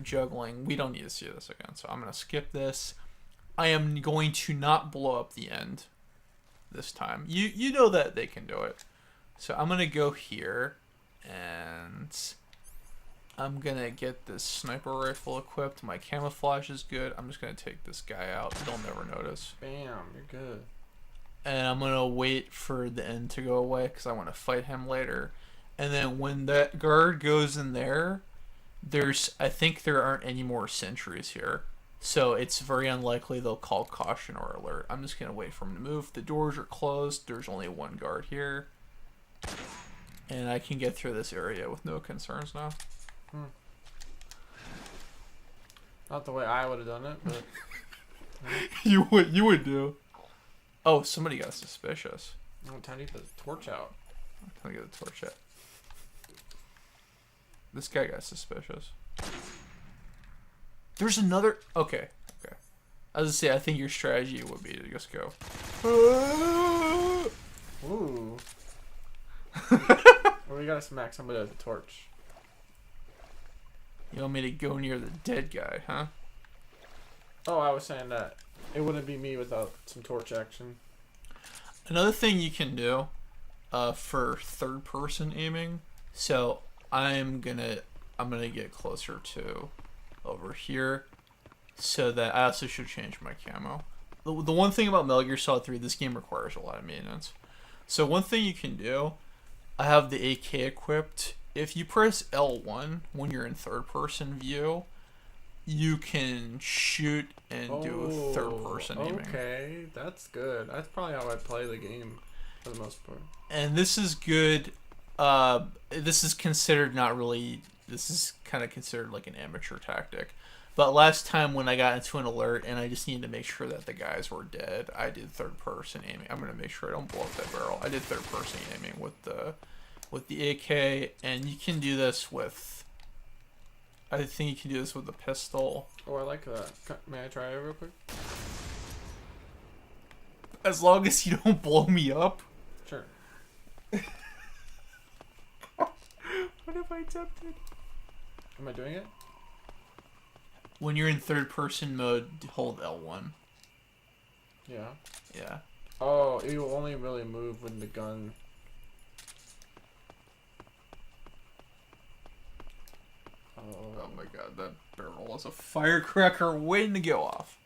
juggling. We don't need to see this again, so I'm going to skip this. I am going to not blow up the end this time. You know that they can do it. So I'm gonna go here, and I'm gonna get this sniper rifle equipped. My camouflage is good. I'm just gonna take this guy out. They'll never notice. Bam, you're good. And I'm gonna wait for the end to go away because I want to fight him later. And then when that guard goes in there, I think there aren't any more sentries here. So it's very unlikely they'll call caution or alert. I'm just gonna wait for him to move. The doors are closed. There's only one guard here. And I can get through this area with no concerns now. Not the way I would have done it, but You would do. Oh, somebody got suspicious. time to get the torch out. Can I get the torch out? This guy got suspicious. There's another. Okay. I was gonna say, I think your strategy would be to just go. Ooh. Well, we gotta smack somebody with a torch. You want me to go near the dead guy, huh? Oh, I was saying that it wouldn't be me without some torch action. Another thing you can do for third-person aiming. So I'm gonna get closer to over here, so that I also should change my camo. The one thing about Metal Gear Solid 3, this game requires a lot of maintenance. So one thing you can do, I have the AK equipped. If you press L1 when you're in third-person view, you can shoot and do third-person aiming. Okay, that's good. That's probably how I play the game for the most part. And this is good. This is considered not really. This is kind of considered like an amateur tactic. But last time when I got into an alert and I just needed to make sure that the guys were dead, I did third-person aiming. I'm gonna make sure I don't blow up that barrel. I did third-person aiming with the AK, and you can do this with. I think you can do this with the pistol. Oh, I like that. May I try it real quick? As long as you don't blow me up. Sure. What have I attempted? Am I doing it? When you're in third-person mode, hold L1. Yeah. Yeah. Oh, it will only really move when the gun. Oh my god, that barrel was a firecracker waiting to go off.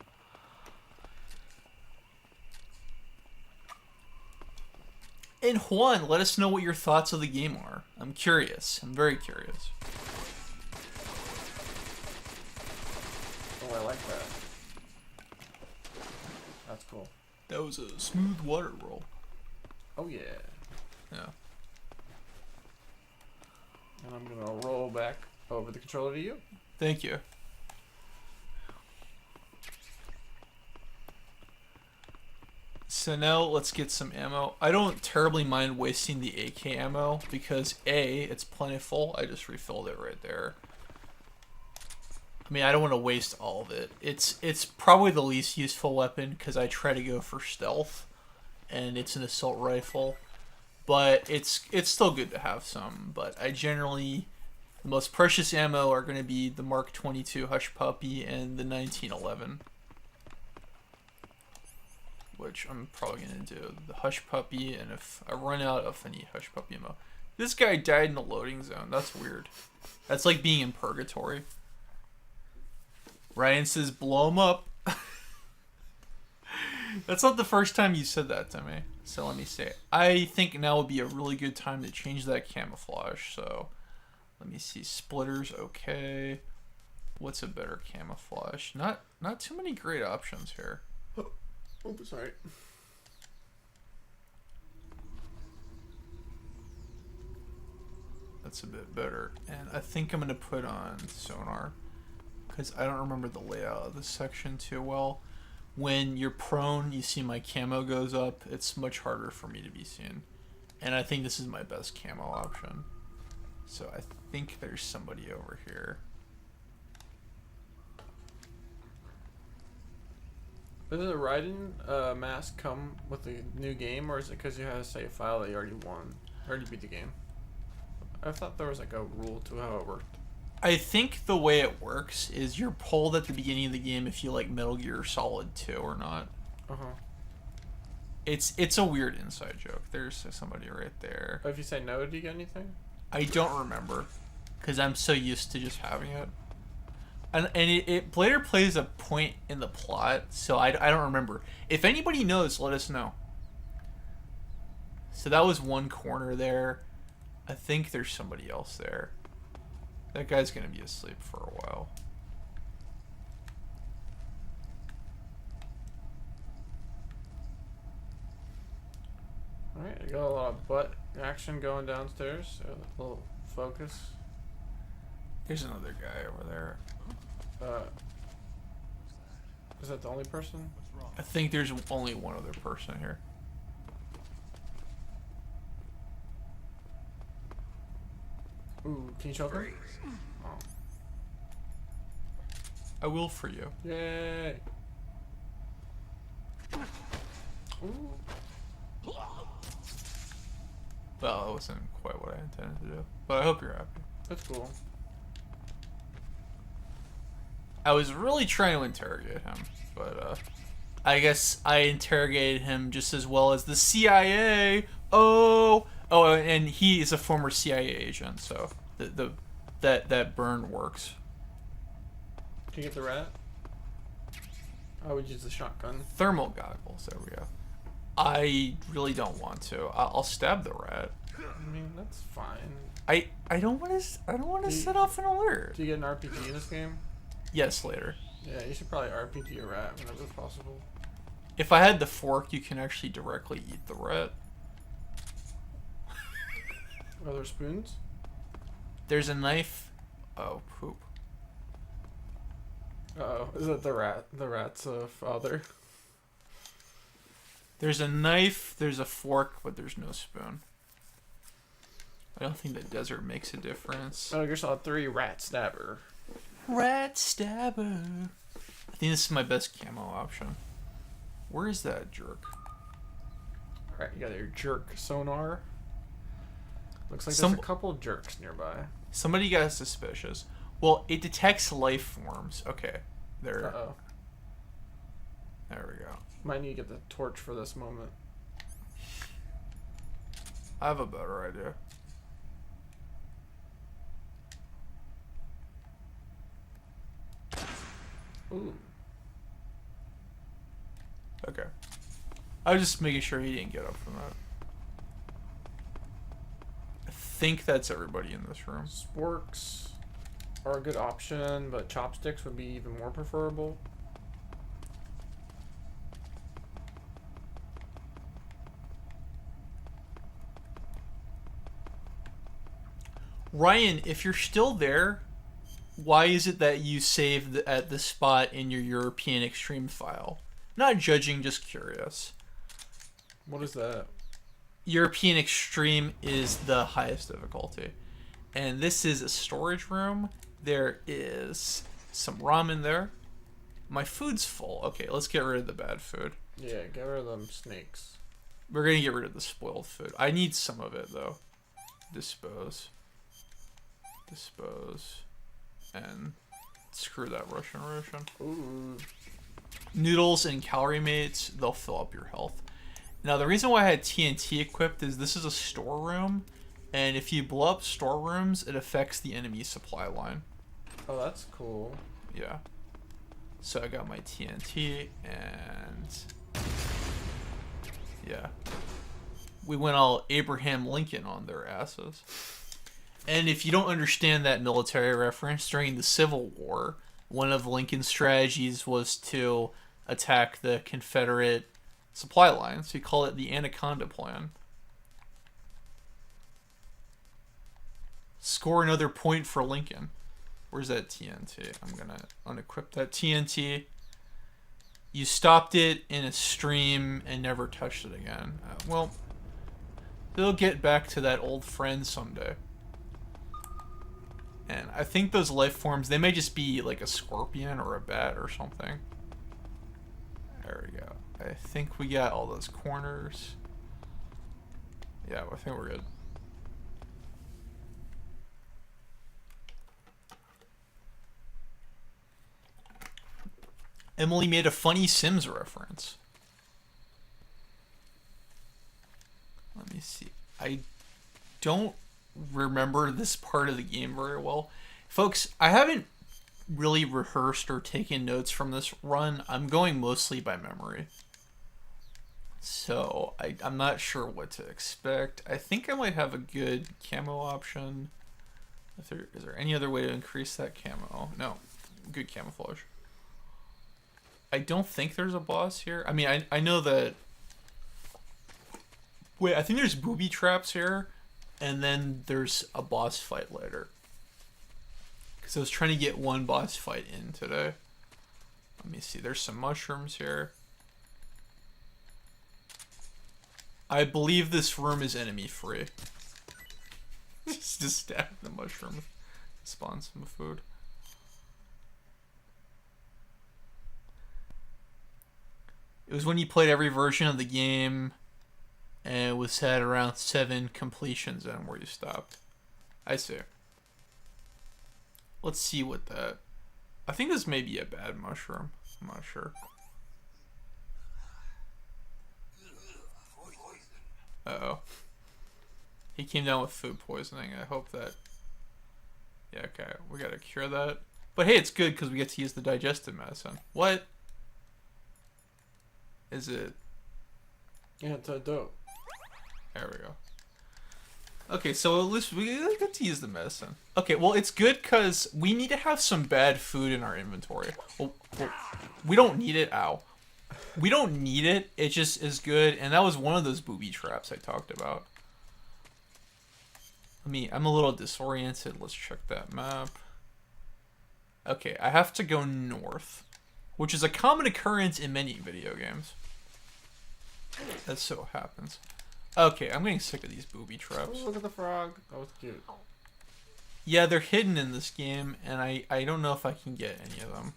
And Juan, let us know what your thoughts of the game are. I'm curious. I'm very curious. Oh, I like that. That's cool. That was a smooth water roll. Oh yeah. Yeah. And I'm gonna roll back over the controller to you. Thank you. So now let's get some ammo. I don't terribly mind wasting the AK ammo because A, it's plentiful. I just refilled it right there. I mean, I don't want to waste all of it. It's probably the least useful weapon because I try to go for stealth, and it's an assault rifle. But it's still good to have some. But I generally, the most precious ammo are going to be the Mark 22 Hush Puppy and the 1911. Which I'm probably going to do. The Hush Puppy, and if I run out of any Hush Puppy ammo. This guy died in the loading zone. That's weird. That's like being in purgatory. Ryan says, blow him up. That's not the first time you said that to me. So let me say, I think now would be a really good time to change that camouflage. So let me see. Splitter's okay. What's a better camouflage? Not too many great options here. Oh, sorry. That's a bit better. And I think I'm going to put on sonar, because I don't remember the layout of this section too well. When you're prone, you see my camo goes up. It's much harder for me to be seen. And I think this is my best camo option. So I think there's somebody over here. Does the Raiden mask come with the new game, or is it because you have a save file that you already won? Already beat the game? I thought there was like a rule to how it worked. I think the way it works is you're pulled at the beginning of the game if you like Metal Gear Solid 2 or not. Uh-huh. It's a weird inside joke. There's somebody right there. If you say no, do you get anything? I don't remember, because I'm so used to just having it. And it later plays a point in the plot, so I don't remember. If anybody knows, let us know. So that was one corner there. I think there's somebody else there. That guy's gonna be asleep for a while. Alright, I got a lot of butt action going downstairs. So a little focus. There's another guy over there. Is that the only person? I think there's only one other person here. Ooh, can you choke him? Oh. I will for you. Yay! Ooh. Well, that wasn't quite what I intended to do, but I hope you're happy. That's cool. I was really trying to interrogate him, but I guess I interrogated him just as well as the CIA. Oh, and he is a former CIA agent, so that burn works. Can you get the rat? I would use the shotgun. Thermal goggles. There we go. I really don't want to. I'll stab the rat. I mean, that's fine. I don't want to set off an alert. Do you get an RPG in this game? Yes, later. Yeah, you should probably RPG a rat whenever possible. If I had the fork, you can actually directly eat the rat. Are there spoons? There's a knife. Oh, poop. Uh-oh, is it the rat? The rat's father? There's a knife, there's a fork, but there's no spoon. I don't think the desert makes a difference. Oh, you're saw 3 rat stabber. Rat stabber. I think this is my best camo option. Where is that jerk? Alright, you got your jerk sonar. Looks like there's a couple jerks nearby. Somebody got suspicious. Well, it detects life forms. Okay, there. Uh-oh. There we go. Might need to get the torch for this moment. I have a better idea. Ooh. Okay. I was just making sure he didn't get up from that. I think that's everybody in this room. Sporks are a good option, but chopsticks would be even more preferable. Ryan, if you're still there, why is it that you saved at the spot in your European Extreme file? Not judging, just curious. What is that? European Extreme is the highest difficulty. And this is a storage room. There is some ramen there. My food's full. Okay, let's get rid of the bad food. Yeah, get rid of them snakes. We're going to get rid of the spoiled food. I need some of it, though. Dispose. Dispose. And screw that Russian ration. Ooh. Noodles and calorie mates, they'll fill up your health. Now, the reason why I had TNT equipped is this is a storeroom, and if you blow up storerooms, it affects the enemy supply line. Oh, that's cool. Yeah. So I got my TNT, and yeah. We went all Abraham Lincoln on their asses. And if you don't understand that military reference, during the Civil War, one of Lincoln's strategies was to attack the Confederate supply lines. He called it the Anaconda Plan. Score another point for Lincoln. Where's that TNT? I'm going to unequip that TNT. You stopped it in a stream and never touched it again. Well, they'll get back to that old friend someday. And I think those life forms, they may just be like a scorpion or a bat or something. There we go. I think we got all those corners. Yeah, I think we're good. Emily made a funny Sims reference. me see. I don't remember this part of the game very well. Folks, I haven't really rehearsed or taken notes from this run. I'm going mostly by memory. So I'm not sure what to expect. I think I might have a good camo option. Is there any other way to increase that camo? No. Good camouflage. I don't think there's a boss here. I mean, I know that... Wait, I think there's booby traps here. And then there's a boss fight later. Because I was trying to get one boss fight in today. Let me see. There's some mushrooms here. I believe this room is enemy free. Just stab the mushroom. Spawn some food. It was when you played every version of the game, and it was at around 7 completions in where you stopped. I see. Let's see what that... I think this may be a bad mushroom. I'm not sure. Uh-oh. He came down with food poisoning. I hope that... Yeah, okay. We gotta cure that. But hey, it's good because we get to use the digestive medicine. What? Is it... Yeah, it's dope. There we go. Okay, so at least we get to use the medicine. Okay, well, it's good because we need to have some bad food in our inventory. Well, we don't need it. Ow. We don't need it. It just is good. And that was one of those booby traps I talked about. I'm a little disoriented. Let's check that map. Okay, I have to go north, which is a common occurrence in many video games. That so happens. Okay, I'm getting sick of these booby traps. Oh, look at the frog. That was cute. Yeah, they're hidden in this game, and I don't know if I can get any of them.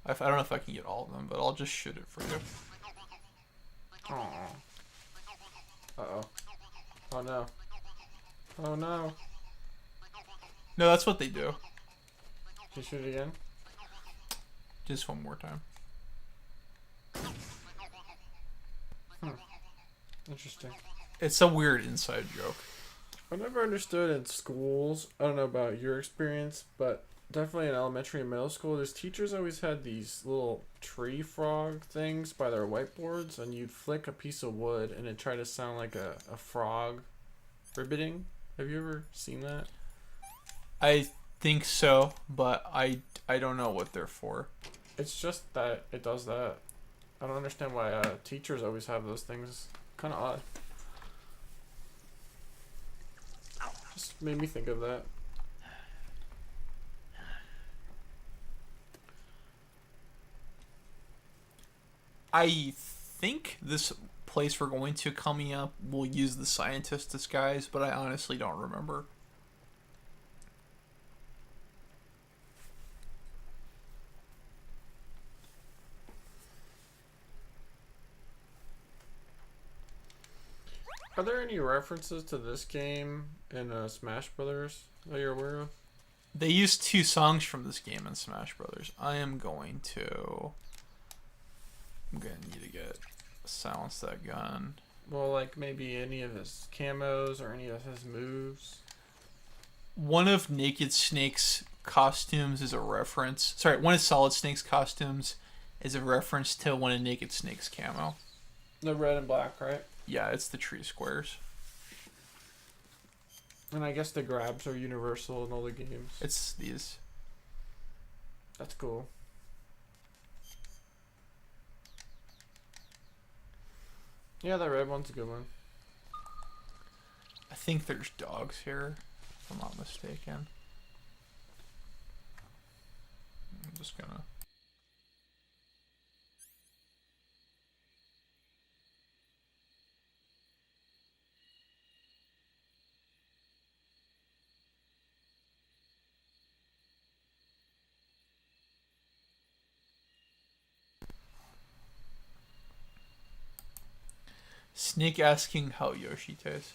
I don't know if I can get all of them, but I'll just shoot it for you. Aww. Uh-oh. Oh, no. Oh, no. No, that's what they do. Can you shoot it again? Just one more time. Interesting. It's a weird inside joke. I never understood in schools, I don't know about your experience, but definitely in elementary and middle school, these teachers always had these little tree frog things by their whiteboards, and you'd flick a piece of wood and it'd try to sound like a frog ribbiting. Have you ever seen that? I think so, but I don't know what they're for. It's just that it does that. I don't understand why teachers always have those things. Kind of odd. Just made me think of that. I think this place we're going to coming up will use the scientist disguise, but I honestly don't remember. Are there any references to this game in Smash Brothers that you're aware of? They used 2 songs from this game in Smash Brothers. I'm going to need to get silence that gun. Well, like maybe any of his camos or any of his moves. One of Naked Snake's costumes is a reference. Sorry, one of Solid Snake's costumes is a reference to one of Naked Snake's camo. The red and black, right? Yeah, it's the tree squares. And I guess the grabs are universal in all the games. It's these. That's cool. Yeah, that red one's a good one. I think there's dogs here, if I'm not mistaken. I'm just gonna... Snake asking how Yoshi tastes.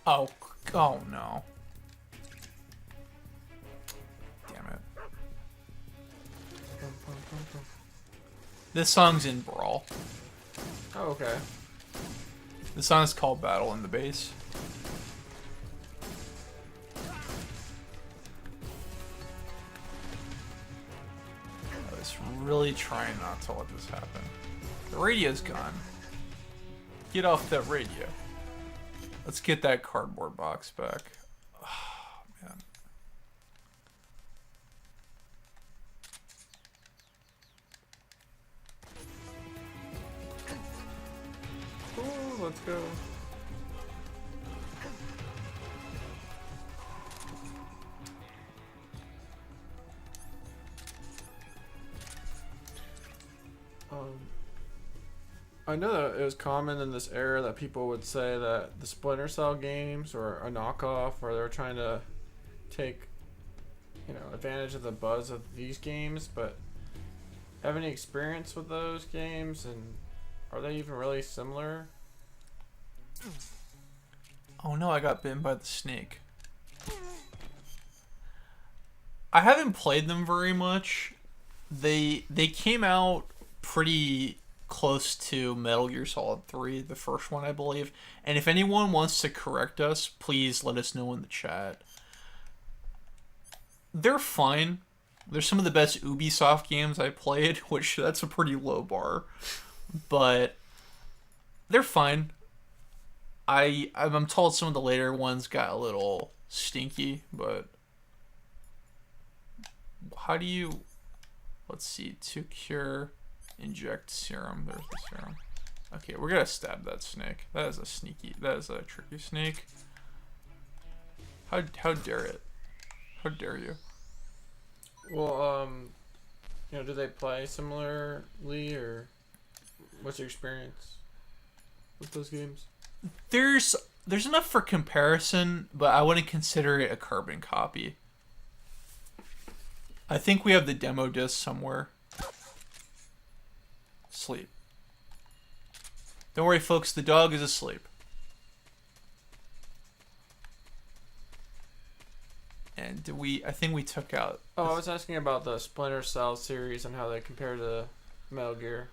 Oh no. Damn it. This song's in Brawl. Oh, Oh, okay. The song is called Battle in the Bass. I was really trying not to let this happen. The radio's gone. Get off that radio. Let's get that cardboard box back. Oh, man. Ooh, let's go. I know that it was common in this era that people would say that the Splinter Cell games were a knockoff, or they were trying to take, advantage of the buzz of these games. But have any experience with those games, and are they even really similar? Oh no, I got bitten by the snake. I haven't played them very much. They came out pretty close to Metal Gear Solid 3, the first one, I believe. And if anyone wants to correct us, please let us know in the chat. They're fine. They're some of the best Ubisoft games I played, which that's a pretty low bar. But they're fine. I'm told some of the later ones got a little stinky, but how do you, let's see, to cure, inject serum. There's the serum. Okay, we're gonna stab that snake. That is a tricky snake. How dare it? How dare you? Well, do they play similarly, or what's your experience with those games? There's enough for comparison, but I wouldn't consider it a carbon copy. I think we have the demo disc somewhere. Sleep. Don't worry, folks, the dog is asleep. And I think we took out... Oh, I was asking about the Splinter Cell series and how they compare to Metal Gear.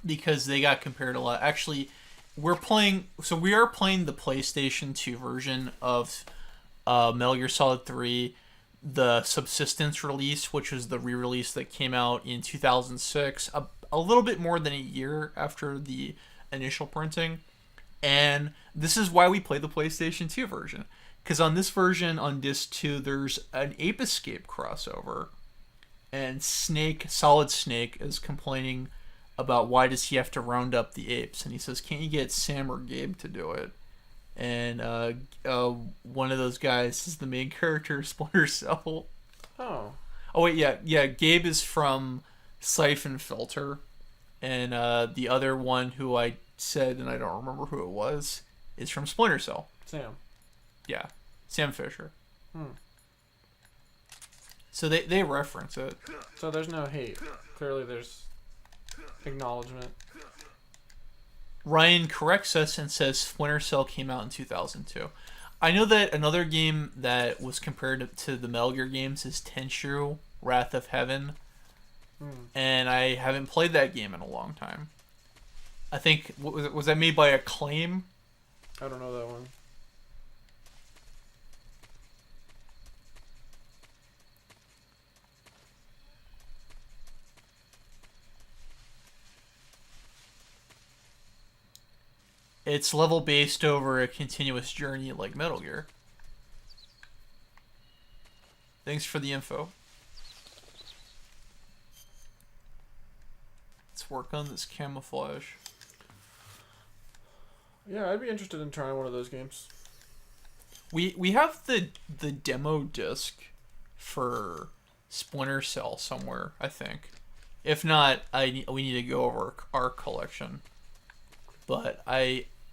Because they got compared a lot. Actually, we are playing the PlayStation 2 version of Metal Gear Solid 3, the Subsistence release, which was the re-release that came out in 2006, a little bit more than a year after the initial printing. And this is why we play the PlayStation 2 version. Because on this version, on disc 2, there's an Ape Escape crossover. And Solid Snake is complaining about why does he have to round up the apes. And he says, can't you get Sam or Gabe to do it? And one of those guys is the main character of Splinter Cell. Oh. Oh, wait, yeah. Gabe is from Siphon Filter. And the other one who I said, and I don't remember who it was, is from Splinter Cell. Sam. Yeah. Sam Fisher. Hmm. So they reference it. So there's no hate. Clearly there's acknowledgement. Ryan corrects us and says Splinter Cell came out in 2002. I know that another game that was compared to the Metal Gear games is Tenchu, Wrath of Heaven. And I haven't played that game in a long time. I think, was that made by Acclaim? I don't know that one. It's level based over a continuous journey like Metal Gear. Thanks for the info. Let's work on this camouflage. Yeah, I'd be interested in trying one of those games. We have the demo disc for Splinter Cell somewhere, I think. If not, we need to go over our collection. But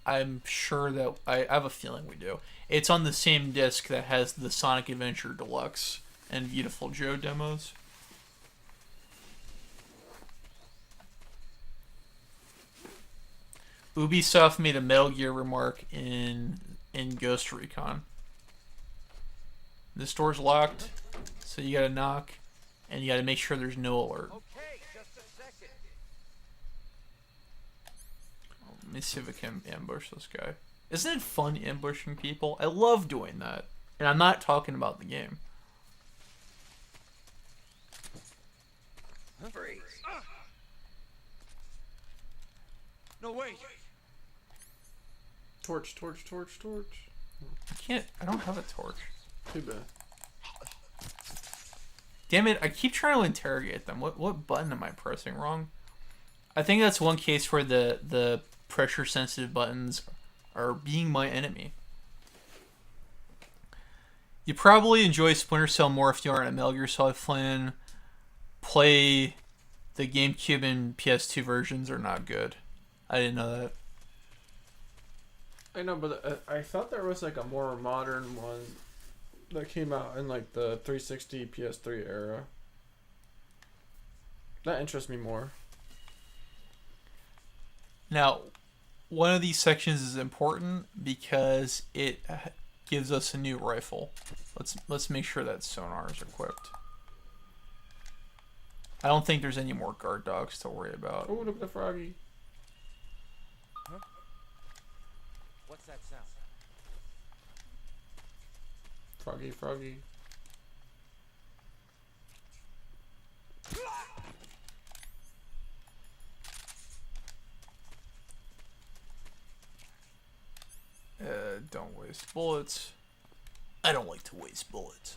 I'm sure that I have a feeling we do. It's on the same disc that has the Sonic Adventure Deluxe and Beautiful Joe demos. Ubisoft made a Metal Gear remark in Ghost Recon. This door's locked, so you gotta knock, and you gotta make sure there's no alert. Okay, just a second. Let me see if I can ambush this guy. Isn't it fun ambushing people? I love doing that. And I'm not talking about the game. Freeze. No way. Torch, torch, torch, torch. I don't have a torch. Too bad. Damn it, I keep trying to interrogate them. What button am I pressing wrong? I think that's one case where the pressure sensitive buttons are being my enemy. You probably enjoy Splinter Cell more if you are a Metal Gear Solid fan. Play the GameCube and PS2 versions are not good. I didn't know that. I know, but I thought there was like a more modern one that came out in like the 360 PS3 era. That interests me more. Now, One of these sections is important because it gives us a new rifle. Let's make sure that sonar is equipped. I don't think there's any more guard dogs to worry about. oh, look at the froggy. Huh? What's that sound? Froggy, froggy. Don't waste bullets. I don't like to waste bullets.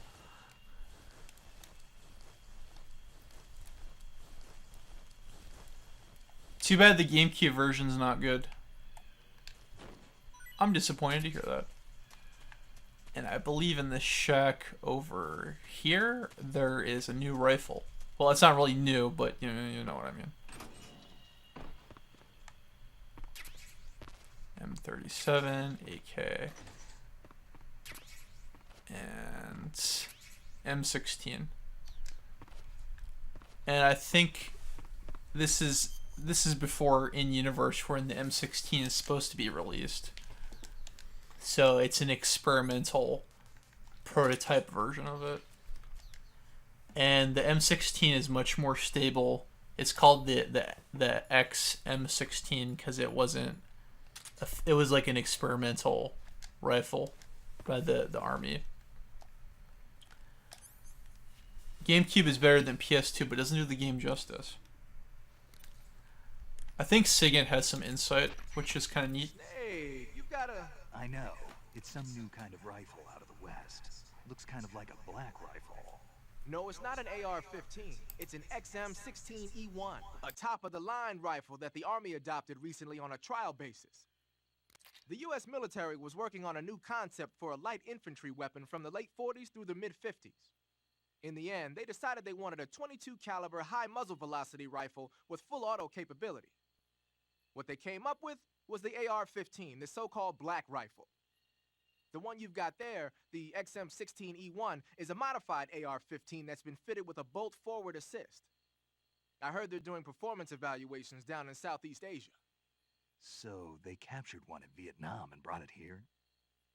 Too bad the GameCube version's not good. I'm disappointed to hear that. And I believe in this shack over here, there is a new rifle. Well, it's not really new, but you know what I mean. M37, AK, and M16. And I think this is before in-universe when the M16 is supposed to be released. So it's an experimental prototype version of it. And the M16 is much more stable. It's called the X M16 because it wasn't. It was like an experimental rifle by the army. GameCube is better than PS2, but doesn't do the game justice. I think Sigint has some insight, which is kind of neat. Hey, you gotta... I know. It's some new kind of rifle out of the West. Looks kind of like a black rifle. No, it's not an AR-15. It's an XM16E1, a top-of-the-line rifle that the Army adopted recently on a trial basis. The U.S. military was working on a new concept for a light infantry weapon from the late 40s through the mid-50s. In the end, they decided they wanted a .22 caliber high muzzle velocity rifle with full auto capability. What they came up with was the AR-15, the so-called black rifle. The one you've got there, the XM16E1, is a modified AR-15 that's been fitted with a bolt forward assist. I heard they're doing performance evaluations down in Southeast Asia. So they captured one in Vietnam and brought it here?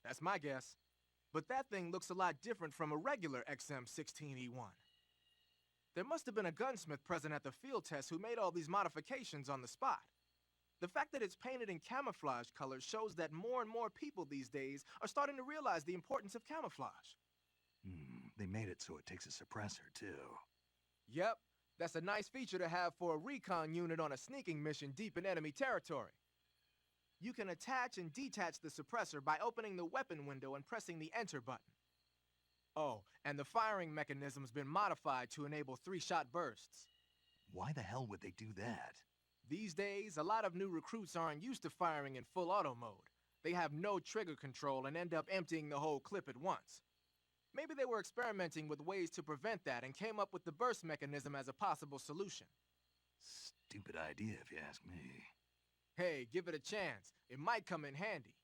That's my guess. But that thing looks a lot different from a regular XM16E1. There must have been a gunsmith present at the field test who made all these modifications on the spot. The fact that it's painted in camouflage colors shows that more and more people these days are starting to realize the importance of camouflage. They made it so it takes a suppressor, too. Yep, that's a nice feature to have for a recon unit on a sneaking mission deep in enemy territory. You can attach and detach the suppressor by opening the weapon window and pressing the enter button. Oh, and the firing mechanism's been modified to enable 3-shot bursts. Why the hell would they do that? These days, a lot of new recruits aren't used to firing in full auto mode. They have no trigger control and end up emptying the whole clip at once. Maybe they were experimenting with ways to prevent that and came up with the burst mechanism as a possible solution. Stupid idea, if you ask me. Hey, give it a chance. It might come in handy.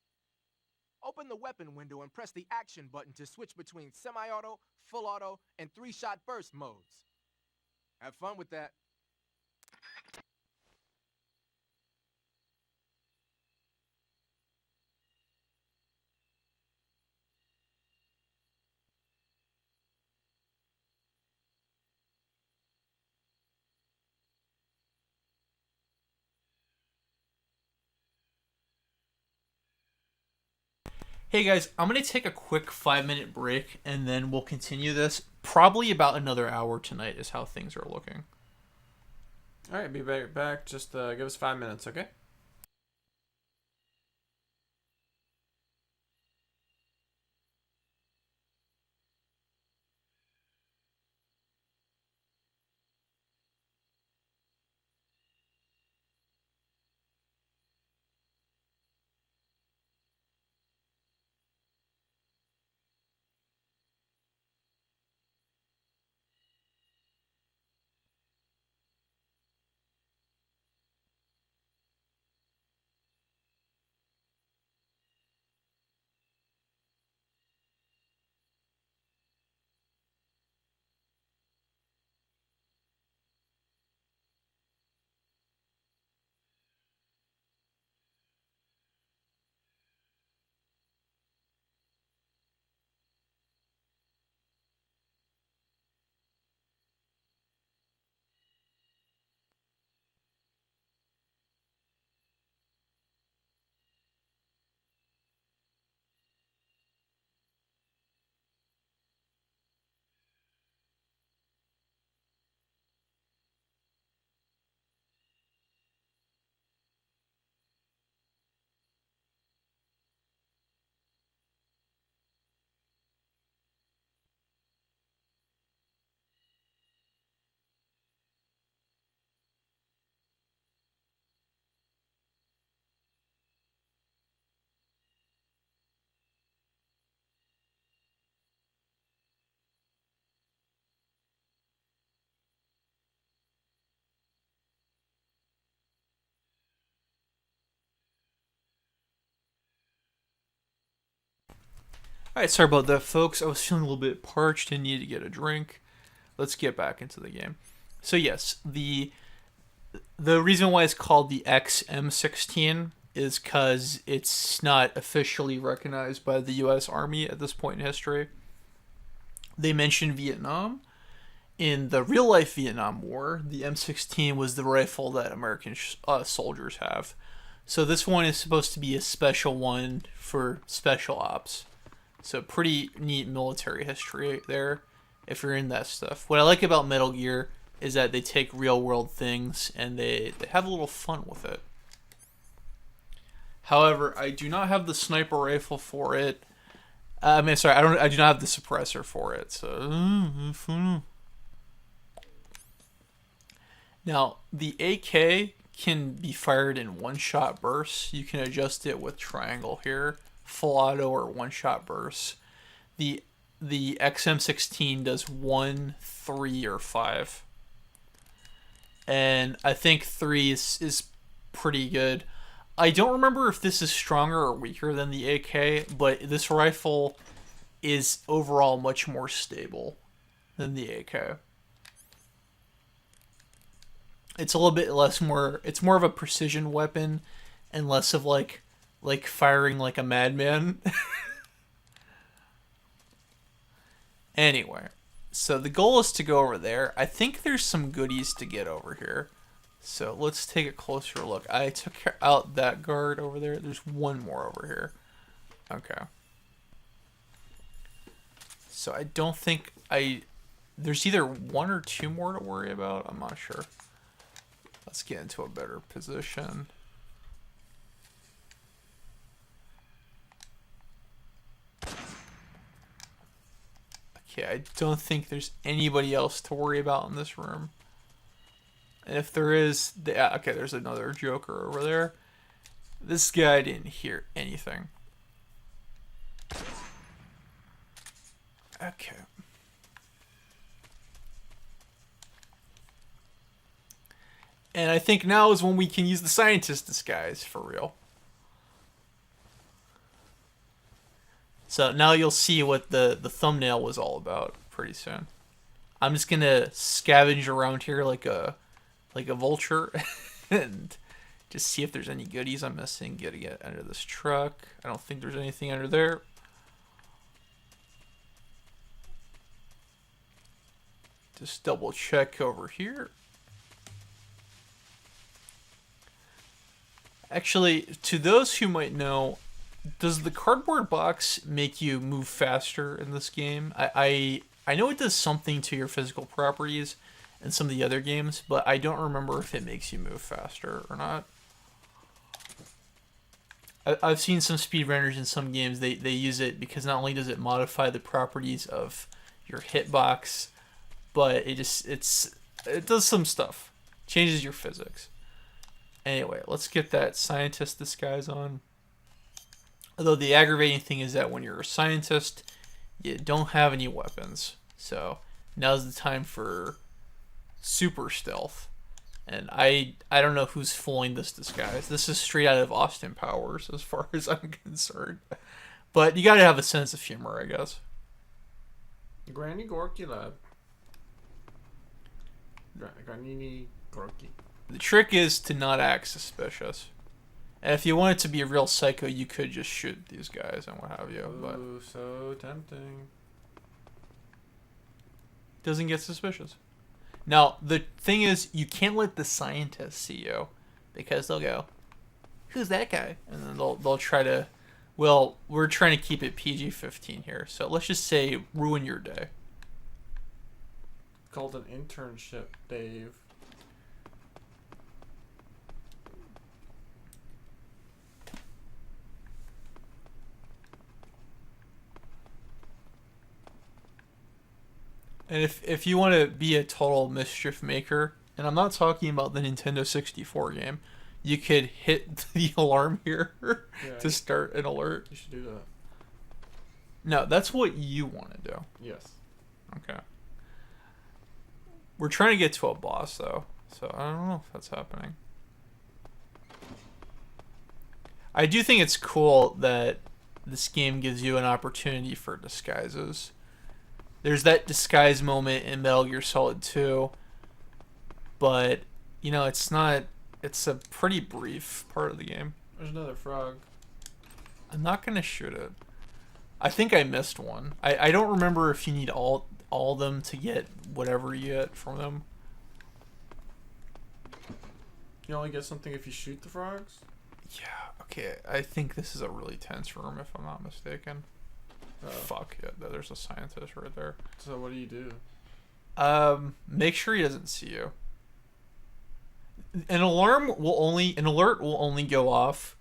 Open the weapon window and press the action button to switch between semi-auto, full auto, and 3-shot burst modes. Have fun with that. Hey guys, I'm going to take a quick 5-minute break and then we'll continue this. Probably about another hour tonight is how things are looking. Alright, be right back. Just give us 5 minutes, okay? Alright, sorry about that, folks. I was feeling a little bit parched and needed to get a drink. Let's get back into the game. So yes, the reason why it's called the XM16 is because it's not officially recognized by the U.S. Army at this point in history. They mentioned Vietnam. In the real-life Vietnam War, the M16 was the rifle that American soldiers have. So this one is supposed to be a special one for special ops. So pretty neat military history there, if you're in that stuff. What I like about Metal Gear is that they take real-world things and they have a little fun with it. However, I do not have the sniper rifle for it. I do not have the suppressor for it. So now the AK can be fired in one-shot bursts. You can adjust it with triangle here, full auto or one-shot bursts. The XM16 does 1, 3, or 5. And I think 3 is pretty good. I don't remember if this is stronger or weaker than the AK, but this rifle is overall much more stable than the AK. It's a little bit it's more of a precision weapon and less of like firing like a madman. Anyway, so the goal is to go over there. I think there's some goodies to get over here. So let's take a closer look. I took out that guard over there. There's one more over here. Okay. So I don't think there's either one or two more to worry about. I'm not sure. Let's get into a better position. Okay, I don't think there's anybody else to worry about in this room. And if there is, okay, there's another Joker over there. This guy didn't hear anything. Okay. And I think now is when we can use the scientist disguise for real. So now you'll see what the thumbnail was all about pretty soon. I'm just gonna scavenge around here like a vulture and just see if there's any goodies I'm missing. Get under this truck. I don't think there's anything under there. Just double check over here. Actually, to those who might know, Does the cardboard box make you move faster in this game? I know it does something to your physical properties in some of the other games, but I don't remember if it makes you move faster or not. I've seen some speedrunners in some games, they use it because not only does it modify the properties of your hitbox, but it does some stuff. Changes your physics. Anyway, let's get that scientist disguise on. Although the aggravating thing is that when you're a scientist, you don't have any weapons. So now's the time for super stealth. And I don't know who's fooling this disguise. This is straight out of Austin Powers as far as I'm concerned. But you gotta have a sense of humor, I guess. Granny Gorky lab. Granny Gorky. The trick is to not act suspicious. And if you wanted to be a real psycho, you could just shoot these guys and what have you. But Ooh, so tempting. Doesn't get suspicious. Now, the thing is, you can't let the scientists see you, because they'll go, "Who's that guy?" And then they'll try to, well, we're trying to keep it PG-15 here, so let's just say ruin your day. Called an internship, Dave. And if you want to be a total mischief maker, and I'm not talking about the Nintendo 64 game, you could hit the alarm here to start an alert. You should do that. No, that's what you want to do. Yes. Okay. We're trying to get to a boss, though, so I don't know if that's happening. I do think it's cool that this game gives you an opportunity for disguises. There's that disguise moment in Metal Gear Solid 2, but, you know, it's a pretty brief part of the game. There's another frog. I'm not going to shoot it. I think I missed one. I don't remember if you need all of them to get whatever you get from them. You only get something if you shoot the frogs? Yeah, okay. I think this is a really tense room, if I'm not mistaken. Fuck yeah, there's a scientist right there. So what do you do? Make sure he doesn't see you. An alert will only go off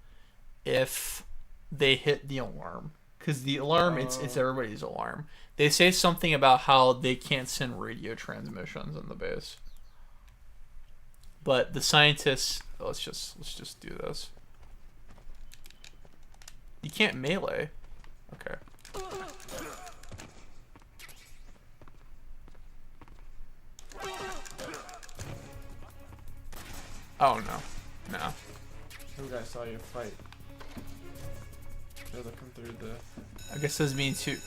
if they hit the alarm, because the alarm it's everybody's alarm. They say something about how they can't send radio transmissions in the base. But the scientists, let's just do this. You can't melee. Okay. Oh no. No. Some guy saw you fight. They're looking through the... I guess this means too.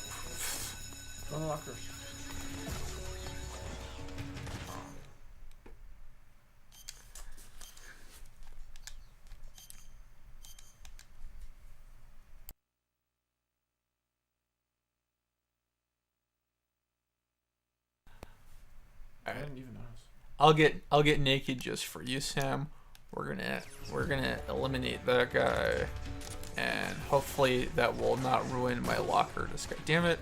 Go in the locker. I didn't even notice. I'll get naked just for you, Sam. We're gonna eliminate that guy, and hopefully that will not ruin my locker disguise. Damn it!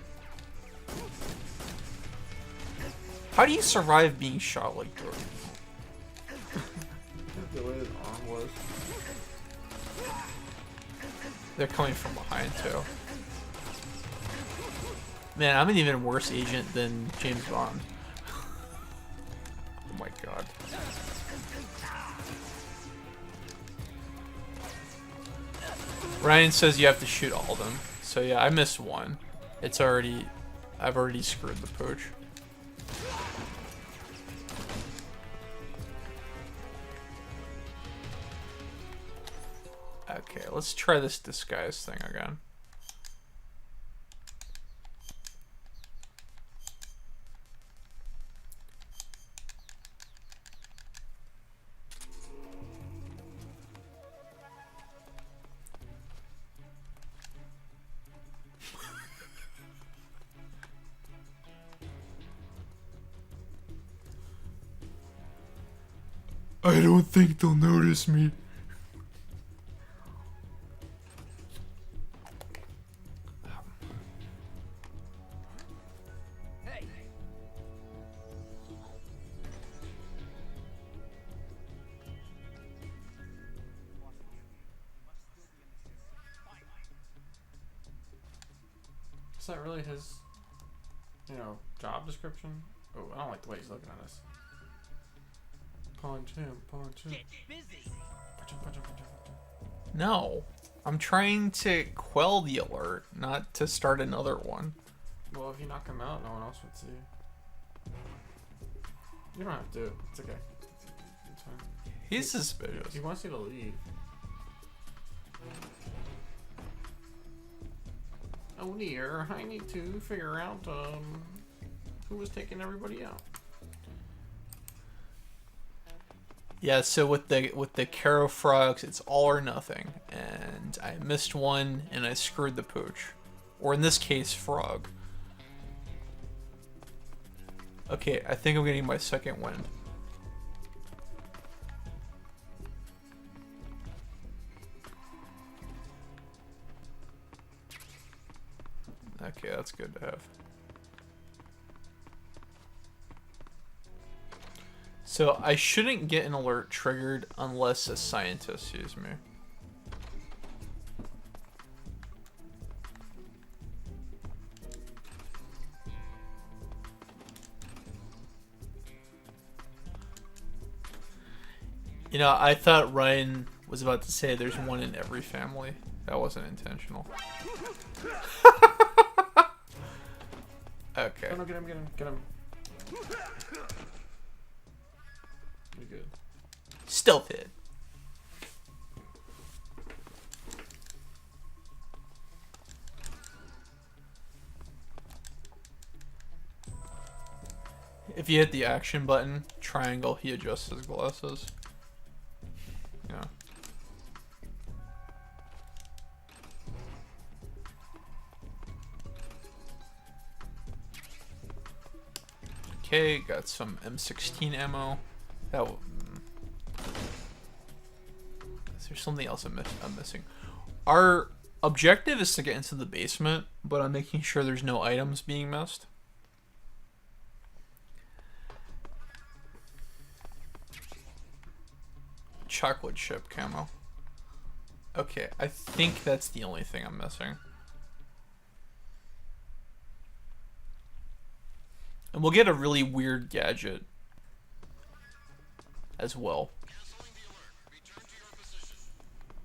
How do you survive being shot like Jordan? The way his arm was. They're coming from behind too. Man, I'm an even worse agent than James Bond. Oh my god. Ryan says you have to shoot all of them. So yeah, I missed one. I've already screwed the pooch. Okay, let's try this disguise thing again. I don't think they'll notice me. Is that really his, you know, job description? Oh, I don't like the way he's looking at us. Punch him, punch him. Get busy. Punch him, punch him, punch him, punch him. No. I'm trying to quell the alert, not to start another one. Well, if you knock him out, no one else would see you. You don't have to. It's okay. It's fine. He's suspicious. He wants you to leave. Oh dear, I need to figure out who was taking everybody out. Yeah, so with the Caro frogs, it's all or nothing, and I missed one and I screwed the pooch, or in this case, frog. Okay, I think I'm getting my second wind. Okay, that's good to have. So I shouldn't get an alert triggered unless a scientist sees me. You know, I thought Ryan was about to say there's one in every family. That wasn't intentional. Okay. Oh no, get him, get him, get him. You're good. Stealth hit. If you hit the action button, triangle, he adjusts his glasses. Yeah. Okay, got some M16 ammo. That is there something else I'm missing? Our objective is to get into the basement, but I'm making sure there's no items being missed. Chocolate chip camo. Okay, I think that's the only thing I'm missing. And we'll get a really weird gadget as well.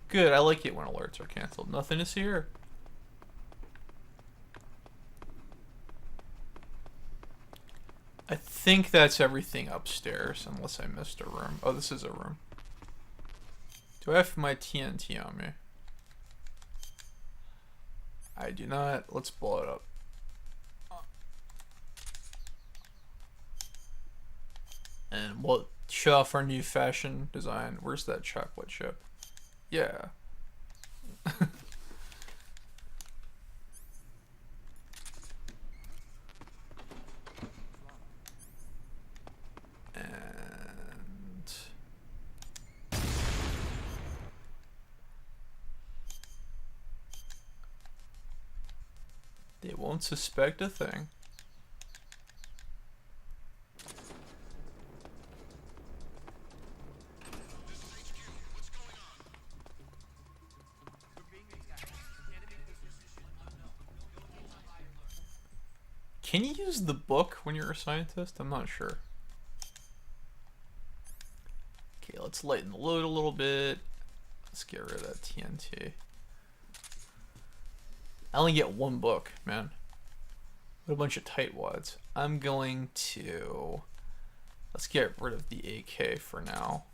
Good, I like it when alerts are canceled. Nothing to see here. I think that's everything upstairs, unless I missed a room. Oh, this is a room. Do I have my TNT on me? I do not. Let's blow it up. And we'll show off our new fashion design. Where's that chocolate chip? Yeah. And they won't suspect a thing. Can you use the book when you're a scientist? I'm not sure. Okay, let's lighten the load a little bit. Let's get rid of that TNT. I only get one book, man. What a bunch of tightwads. I'm going to... Let's get rid of the AK for now.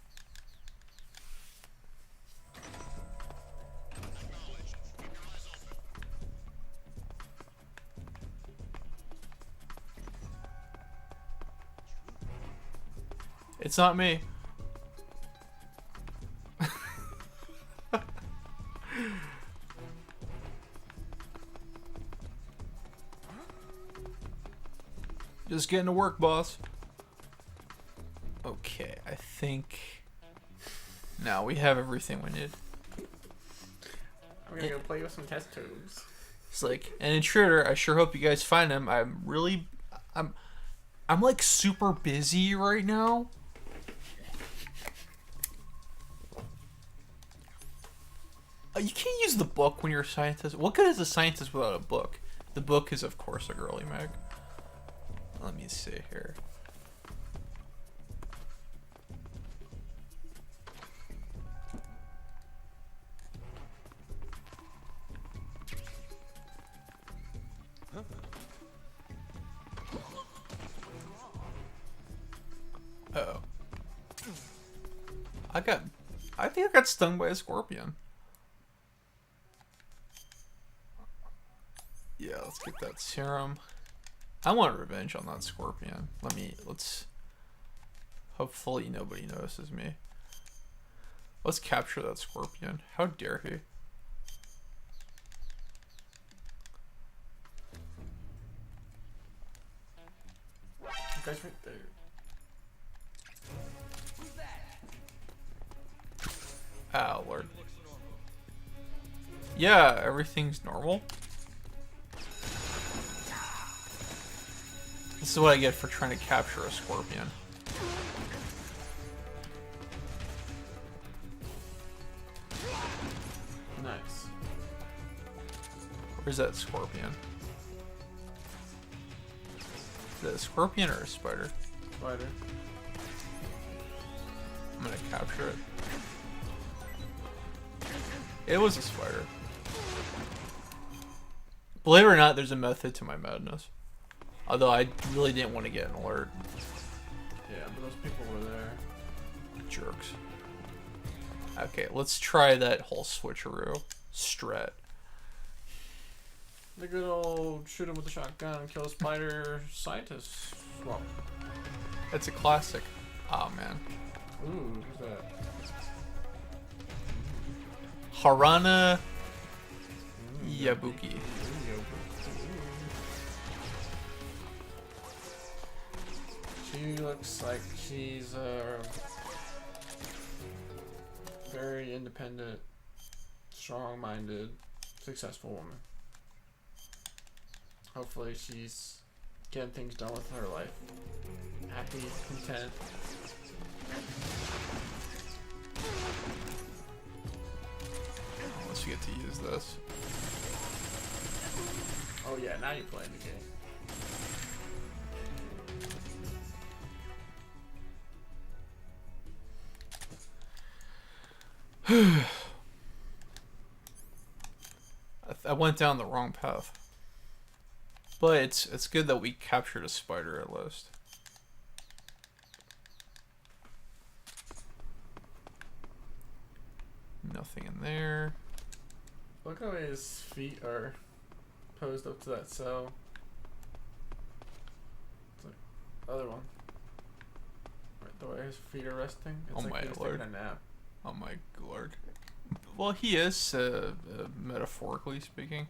It's not me. Just getting to work, boss. Okay, I think now we have everything we need. I'm gonna go play with some test tubes. It's like an intruder. I sure hope you guys find him. I'm like super busy right now. You can't use the book when you're a scientist. What good is a scientist without a book? The book is, of course, a girly mag. Let me see here. Uh-oh. I think I got stung by a scorpion. Yeah, let's get that serum. I want revenge on that scorpion. Let's hopefully nobody notices me. Let's capture that scorpion. How dare he? The guy's right there. Ah, Lord. Yeah, everything's normal. This is what I get for trying to capture a scorpion. Nice. Where's that scorpion? Is it a scorpion or a spider? Spider. I'm gonna capture it. It was a spider. Believe it or not, there's a method to my madness. Although I really didn't want to get an alert. Yeah, but those people were there. Jerks. Okay, let's try that whole switcheroo strat. The good old shoot him with a shotgun and kill a spider scientist. Well, It's a classic. Oh man. ooh, who's that? Harana Yabuki. She looks like she's a very independent, strong-minded, successful woman. Hopefully she's getting things done with her life. Happy, content. Unless you get to use this. Oh yeah, now you're playing the game. I went down the wrong path. But it's good that we captured a spider at least. Nothing in there. Look how his feet are posed up to that cell. It's like the other one. Right, the way his feet are resting. It's Oh like my he's lord. taking a nap. Oh my lord. Well, he is, metaphorically speaking.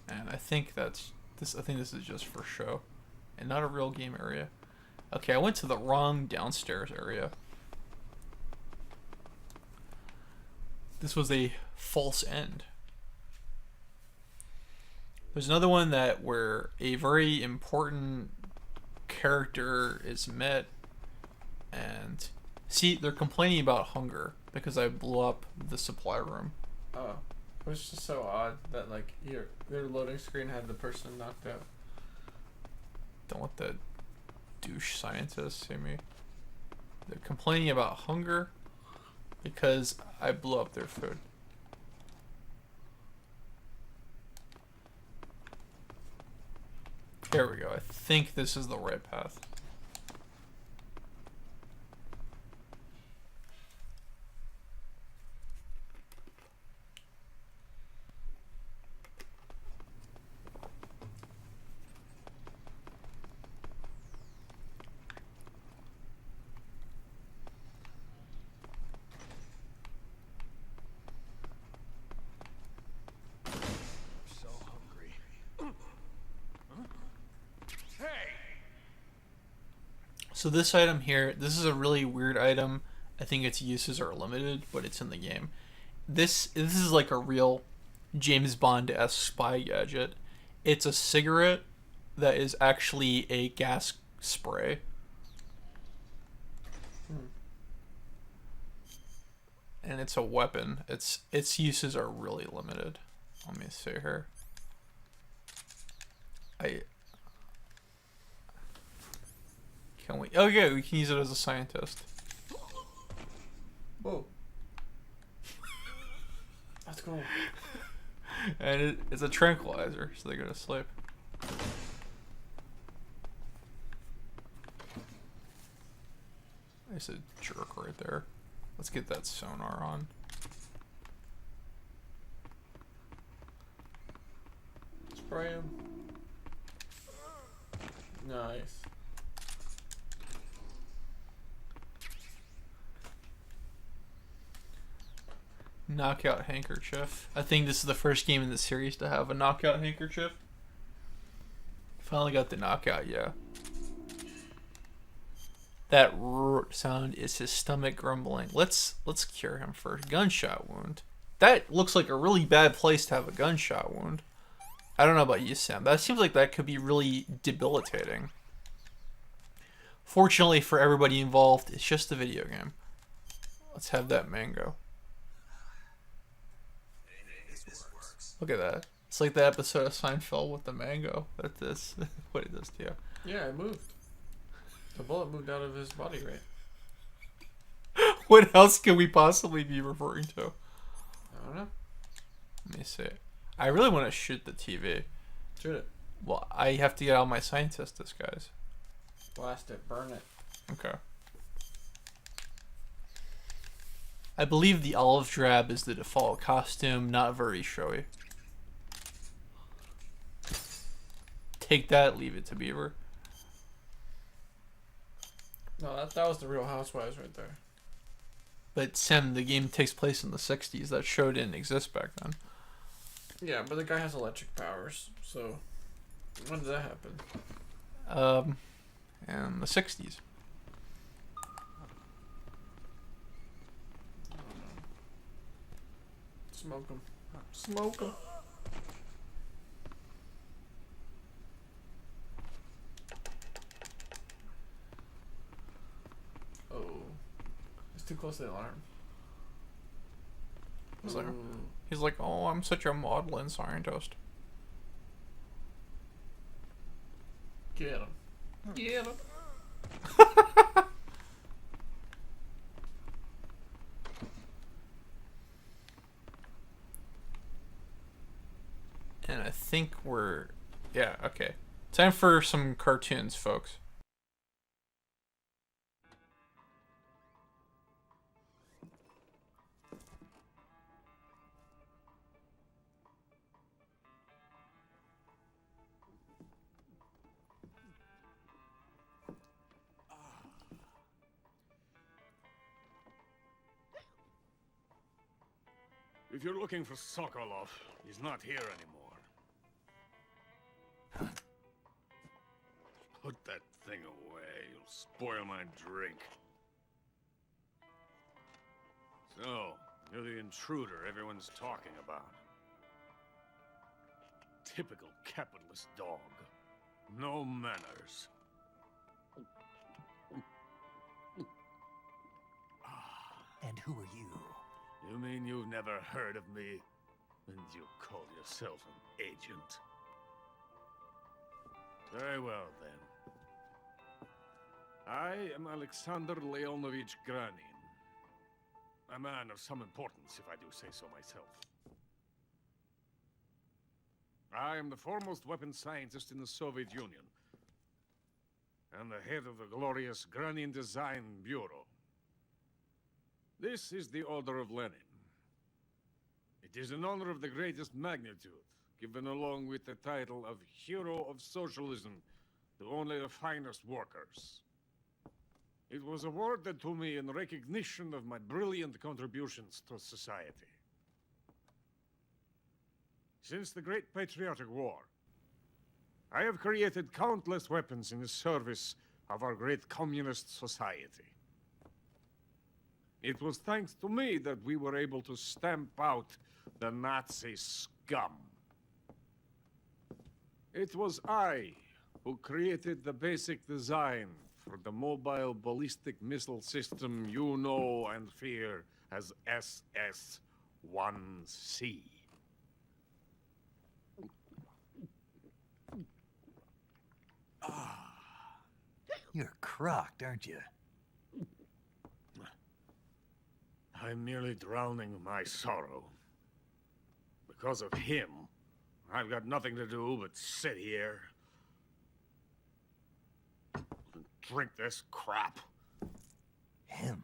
And I think that's this. I think this is just for show, and not a real game area. Okay, I went to the wrong downstairs area. This was a false end. There's another one where a very important character is met, and see, they're complaining about hunger because I blew up the supply room. Oh. It was just so odd that like their loading screen had the person knocked out. Don't let the douche scientists see me. They're complaining about hunger because I blew up their food. There we go. I think this is the right path. So hungry. So this item here, this is a really weird item. I think its uses are limited, but it's in the game. This is like a real James Bond-esque spy gadget. It's a cigarette that is actually a gas spray. And it's a weapon. Its uses are really limited. Let me see here. Can we? Oh yeah, we can use it as a scientist. Whoa. Let's go. And it's a tranquilizer, so they go to sleep. There's a jerk right there. Let's get that sonar on. Spray him. Nice. Knockout handkerchief. I think this is the first game in the series to have a knockout handkerchief. Finally got the knockout, yeah. That sound is his stomach grumbling. Let's cure him first. Gunshot wound. That looks like a really bad place to have a gunshot wound. I don't know about you, Sam. That seems like that could be really debilitating. Fortunately for everybody involved, it's just a video game. Let's have that mango. Look at that. It's like the episode of Seinfeld with the mango. That's this. What it does to you. Yeah, it moved. The bullet moved out of his body, right? What else could we possibly be referring to? I don't know. Let me see. I really want to shoot the TV. Shoot it. Well, I have to get out my scientist disguise. Blast it. Burn it. Okay. I believe the olive drab is the default costume, not very showy. Take that, leave it to Beaver. No, that was the Real Housewives right there. But Sam, the game takes place in the 60s. That show didn't exist back then. Yeah, but the guy has electric powers, so when did that happen? In the 60s. Smoke him. Smoke him. Oh. It's too close to the alarm. He's like, oh, I'm such a maudlin scientist. Get him. Get him. And I think we're... Yeah, okay. Time for some cartoons, folks. If you're looking for Sokolov, he's not here anymore. Put that thing away. You'll spoil my drink. So, you're the intruder everyone's talking about. Typical capitalist dog. No manners. And who are you? You mean you've never heard of me? And you call yourself an agent? Very well, then. I am Alexander Leonovich Granin. A man of some importance, if I do say so myself. I am the foremost weapons scientist in the Soviet Union, and the head of the glorious Granin Design Bureau. This is the Order of Lenin. It is an honor of the greatest magnitude, given along with the title of Hero of Socialism to only the finest workers. It was awarded to me in recognition of my brilliant contributions to society. Since the Great Patriotic War, I have created countless weapons in the service of our great communist society. It was thanks to me that we were able to stamp out the Nazi scum. It was I who created the basic design for the mobile ballistic missile system you know and fear as SS-1C. You're crocked, aren't you? I'm nearly drowning my sorrow. Because of him, I've got nothing to do but sit here and drink this crap. Him?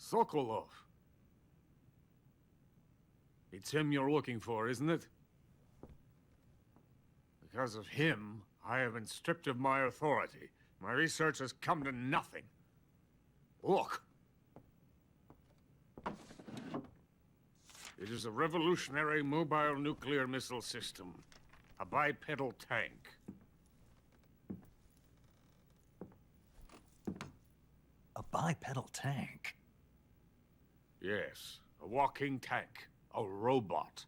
Sokolov. It's him you're looking for, isn't it? Because of him, I have been stripped of my authority. My research has come to nothing. Look. It is a revolutionary mobile nuclear missile system. A bipedal tank. A bipedal tank? Yes, a walking tank. A robot.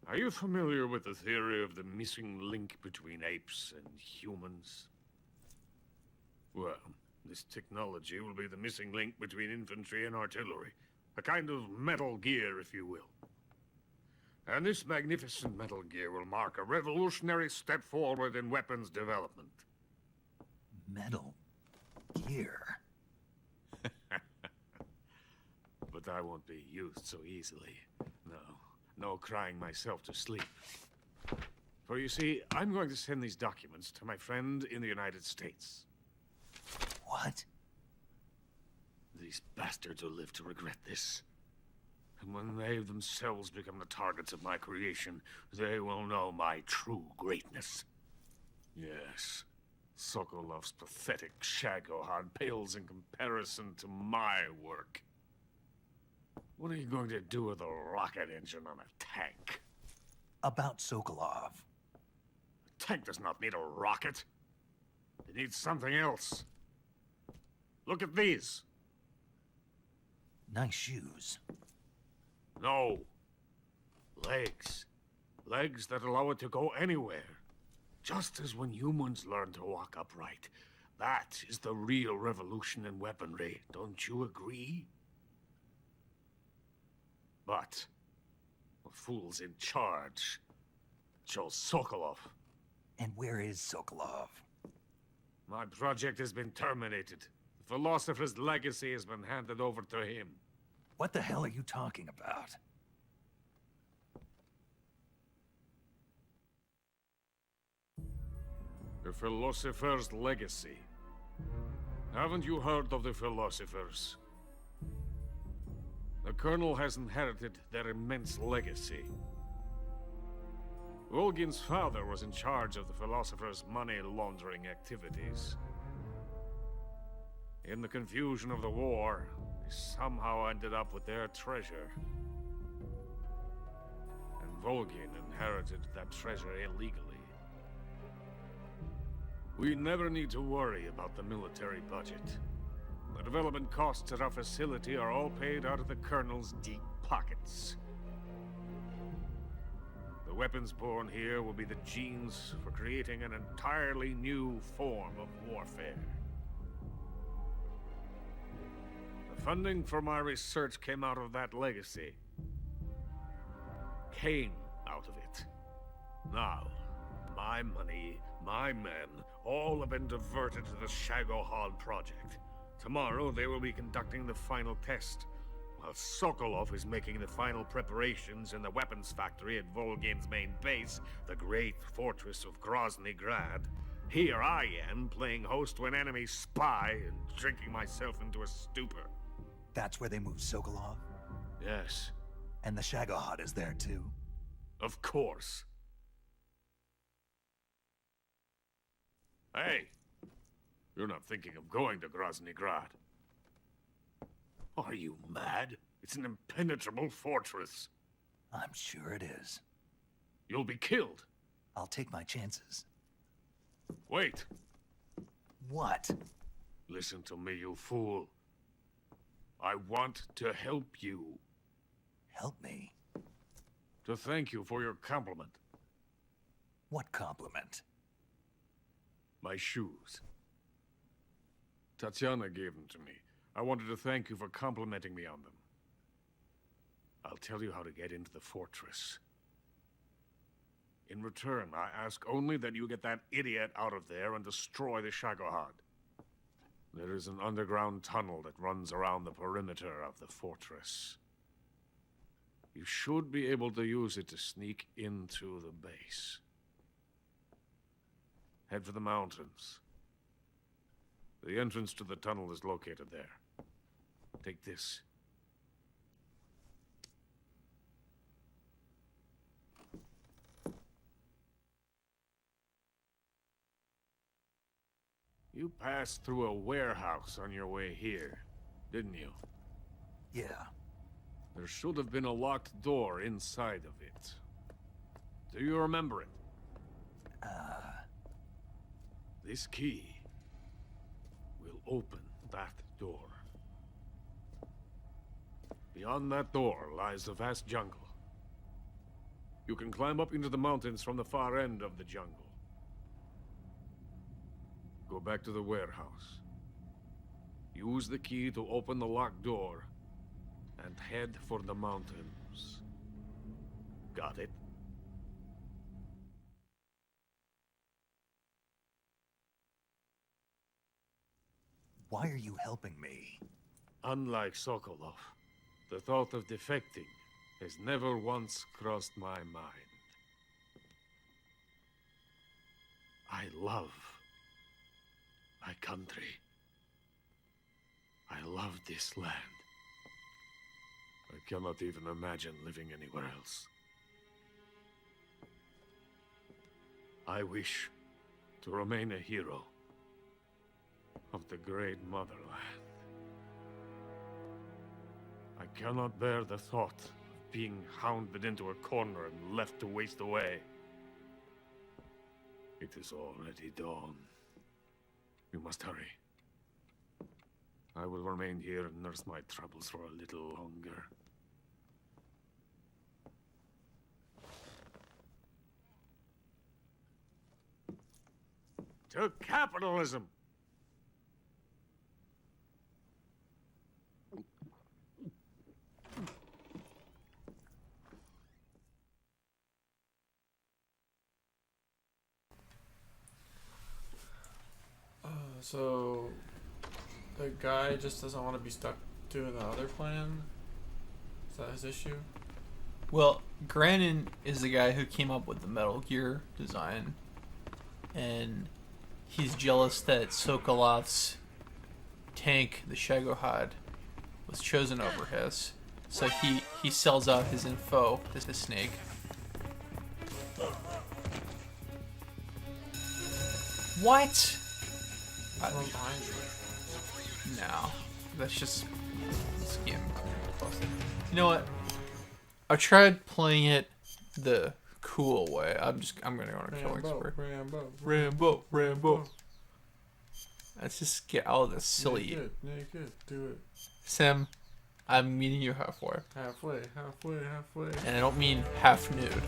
Are you familiar with the theory of the missing link between apes and humans? Well, this technology will be the missing link between infantry and artillery. A kind of Metal Gear, if you will. And this magnificent Metal Gear will mark a revolutionary step forward in weapons development. Metal Gear? But I won't be used so easily. No crying myself to sleep. For you see, I'm going to send these documents to my friend in the United States. What? These bastards will live to regret this. And when they themselves become the targets of my creation, they will know my true greatness. Yes, Sokolov's pathetic Shagohod pales in comparison to my work. What are you going to do with a rocket engine on a tank? About Sokolov. A tank does not need a rocket. It needs something else. Look at these. Nice shoes. No. Legs. Legs that allow it to go anywhere. Just as when humans learn to walk upright. That is the real revolution in weaponry. Don't you agree? But the fool's in charge. Chose Sokolov. And where is Sokolov? My project has been terminated. The philosopher's legacy has been handed over to him. What the hell are you talking about? The philosopher's legacy. Haven't you heard of the philosophers? The Colonel has inherited their immense legacy. Volgin's father was in charge of the philosophers' money laundering activities. In the confusion of the war, they somehow ended up with their treasure. And Volgin inherited that treasure illegally. We never need to worry about the military budget. The development costs at our facility are all paid out of the Colonel's deep pockets. The weapons born here will be the genes for creating an entirely new form of warfare. The funding for my research came out of that legacy. Came out of it. Now, my money, my men, all have been diverted to the Shagohod project. Tomorrow, they will be conducting the final test, while Sokolov is making the final preparations in the weapons factory at Volgin's main base, the great fortress of Grozny Grad. Here I am, playing host to an enemy spy and drinking myself into a stupor. That's where they moved Sokolov? Yes. And the Shagohod is there too? Of course. Hey! You're not thinking of going to Grozny Grad. Are you mad? It's an impenetrable fortress. I'm sure it is. You'll be killed. I'll take my chances. Wait. What? Listen to me, you fool. I want to help you. Help me? To thank you for your compliment. What compliment? My shoes. Tatiana gave them to me. I wanted to thank you for complimenting me on them. I'll tell you how to get into the fortress. In return, I ask only that you get that idiot out of there and destroy the Shagohod. There is an underground tunnel that runs around the perimeter of the fortress. You should be able to use it to sneak into the base. Head for the mountains. The entrance to the tunnel is located there. Take this. You passed through a warehouse on your way here, didn't you? Yeah. There should have been a locked door inside of it. Do you remember it? This key will open that door. Beyond that door lies a vast jungle. You can climb up into the mountains from the far end of the jungle. Go back to the warehouse. Use the key to open the locked door and head for the mountains. Got it? Why are you helping me? Unlike Sokolov, the thought of defecting has never once crossed my mind. I love my country. I love this land. I cannot even imagine living anywhere else. I wish to remain a hero of the great motherland. I cannot bear the thought of being hounded into a corner and left to waste away. It is already dawn. You must hurry. I will remain here and nurse my troubles for a little longer. To capitalism! So the guy just doesn't want to be stuck doing the other plan? Is that his issue? Well, Granin is the guy who came up with the Metal Gear design, and he's jealous that Sokolov's tank, the Shagohod, was chosen over his. So he sells out his info to Snake. What? Someone behind you. No, that's just scam. You know what? I tried playing it the cool way. I'm gonna go on a killing spree. Rambo. Let's just get out of this silly. Naked, do it. Sam, I'm meeting you halfway. Halfway. And I don't mean half nude.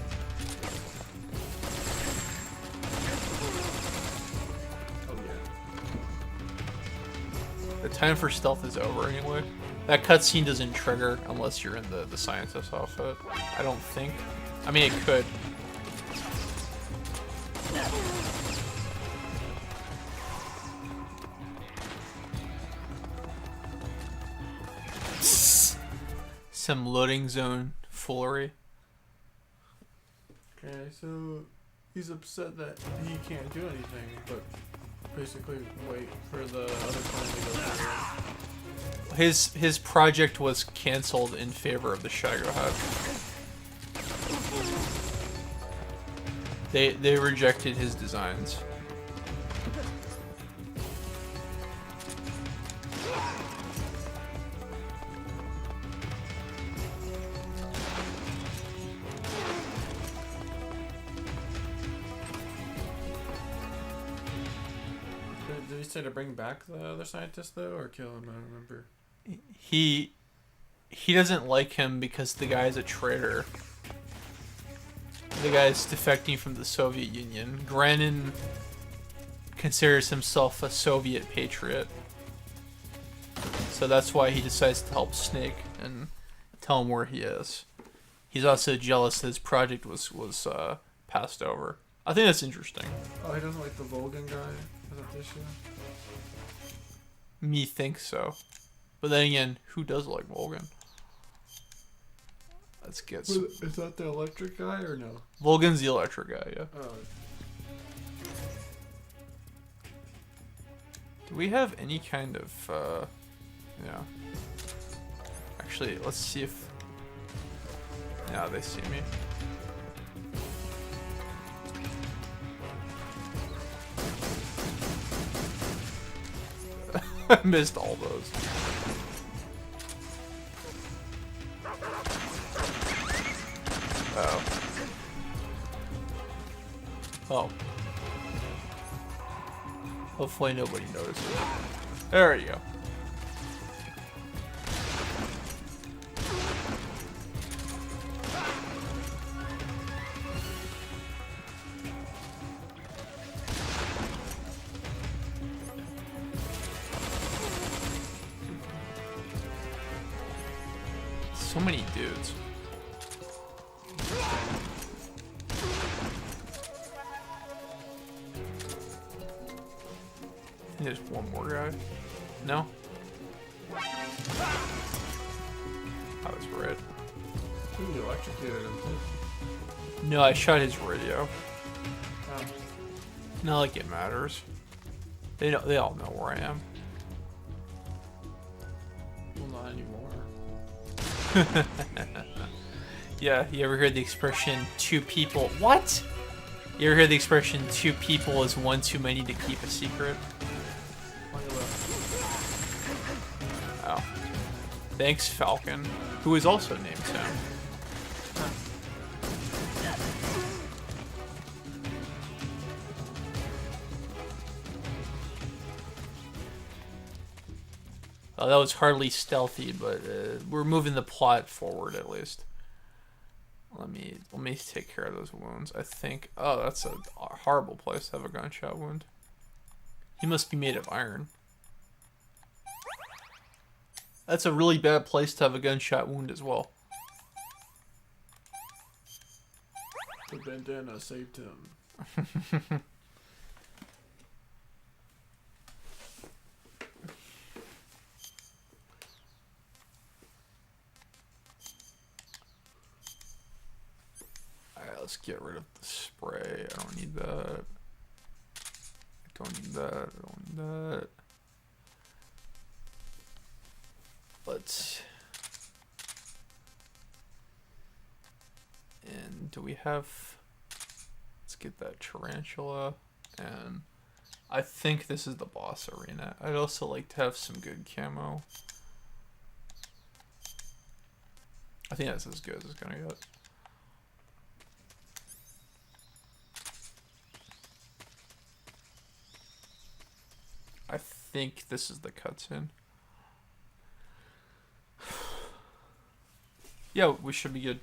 The time for stealth is over anyway. That cutscene doesn't trigger unless you're in the scientist outfit. I don't think. I mean, it could. Some loading zone foolery. Okay, so he's upset that he can't do anything, but basically wait for the other plan to go through. His project was canceled in favor of the Shagohod. They rejected his designs. Did he say to bring back the other scientist though, or kill him? I don't remember. He doesn't like him because the guy's a traitor. The guy's defecting from the Soviet Union. Granin considers himself a Soviet patriot. So that's why he decides to help Snake and tell him where he is. He's also jealous that his project was passed over. I think that's interesting. Oh, he doesn't like the Volgan guy? Is that the issue? Me thinks so. But then again, who does like Volgan? Let's get some... Is that the electric guy or no? Volgan's the electric guy, yeah. Oh. Do we have any kind of, yeah. Actually, let's see if... Yeah, they see me. I missed all those. Oh. Oh. Hopefully nobody notices. There you go. So many dudes. I think there's one more guy. No? That was red. Ooh, electrocuted him too. No, I shot his radio. Oh. Not like it matters. They all know where I am. Well, not anymore. Yeah, you ever heard the expression two people? What? You ever heard the expression two people is one too many to keep a secret? Oh. Thanks, Falcon, who is also named Sam. That was hardly stealthy, but we're moving the plot forward at least. Let me take care of those wounds. I think. Oh, that's a horrible place to have a gunshot wound. He must be made of iron. That's a really bad place to have a gunshot wound as well. The bandana saved him. Let's get rid of the spray. I don't need that. I don't need that. I don't need that. Let's... And do we have... Let's get that tarantula. And I think this is the boss arena. I'd also like to have some good camo. I think that's as good as it's gonna get. I think this is the cutscene. Yeah, we should be good.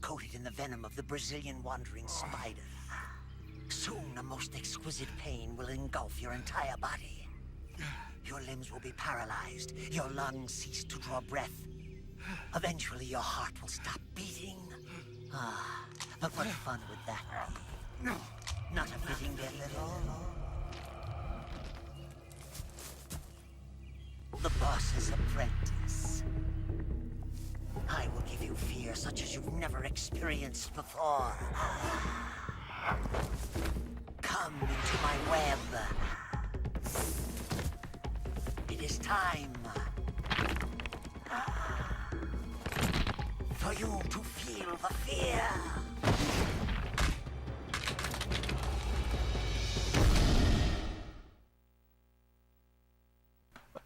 Coated in the venom of the Brazilian wandering spider. Soon a most exquisite pain will engulf your entire body. Your limbs will be paralyzed, your lungs cease to draw breath. Eventually your heart will stop beating. Ah, but what fun would that be? Not a fitting bit little. The boss's apprentice. I will give you fear such as you've never experienced before. Come into my web. It is time for you to feel the fear.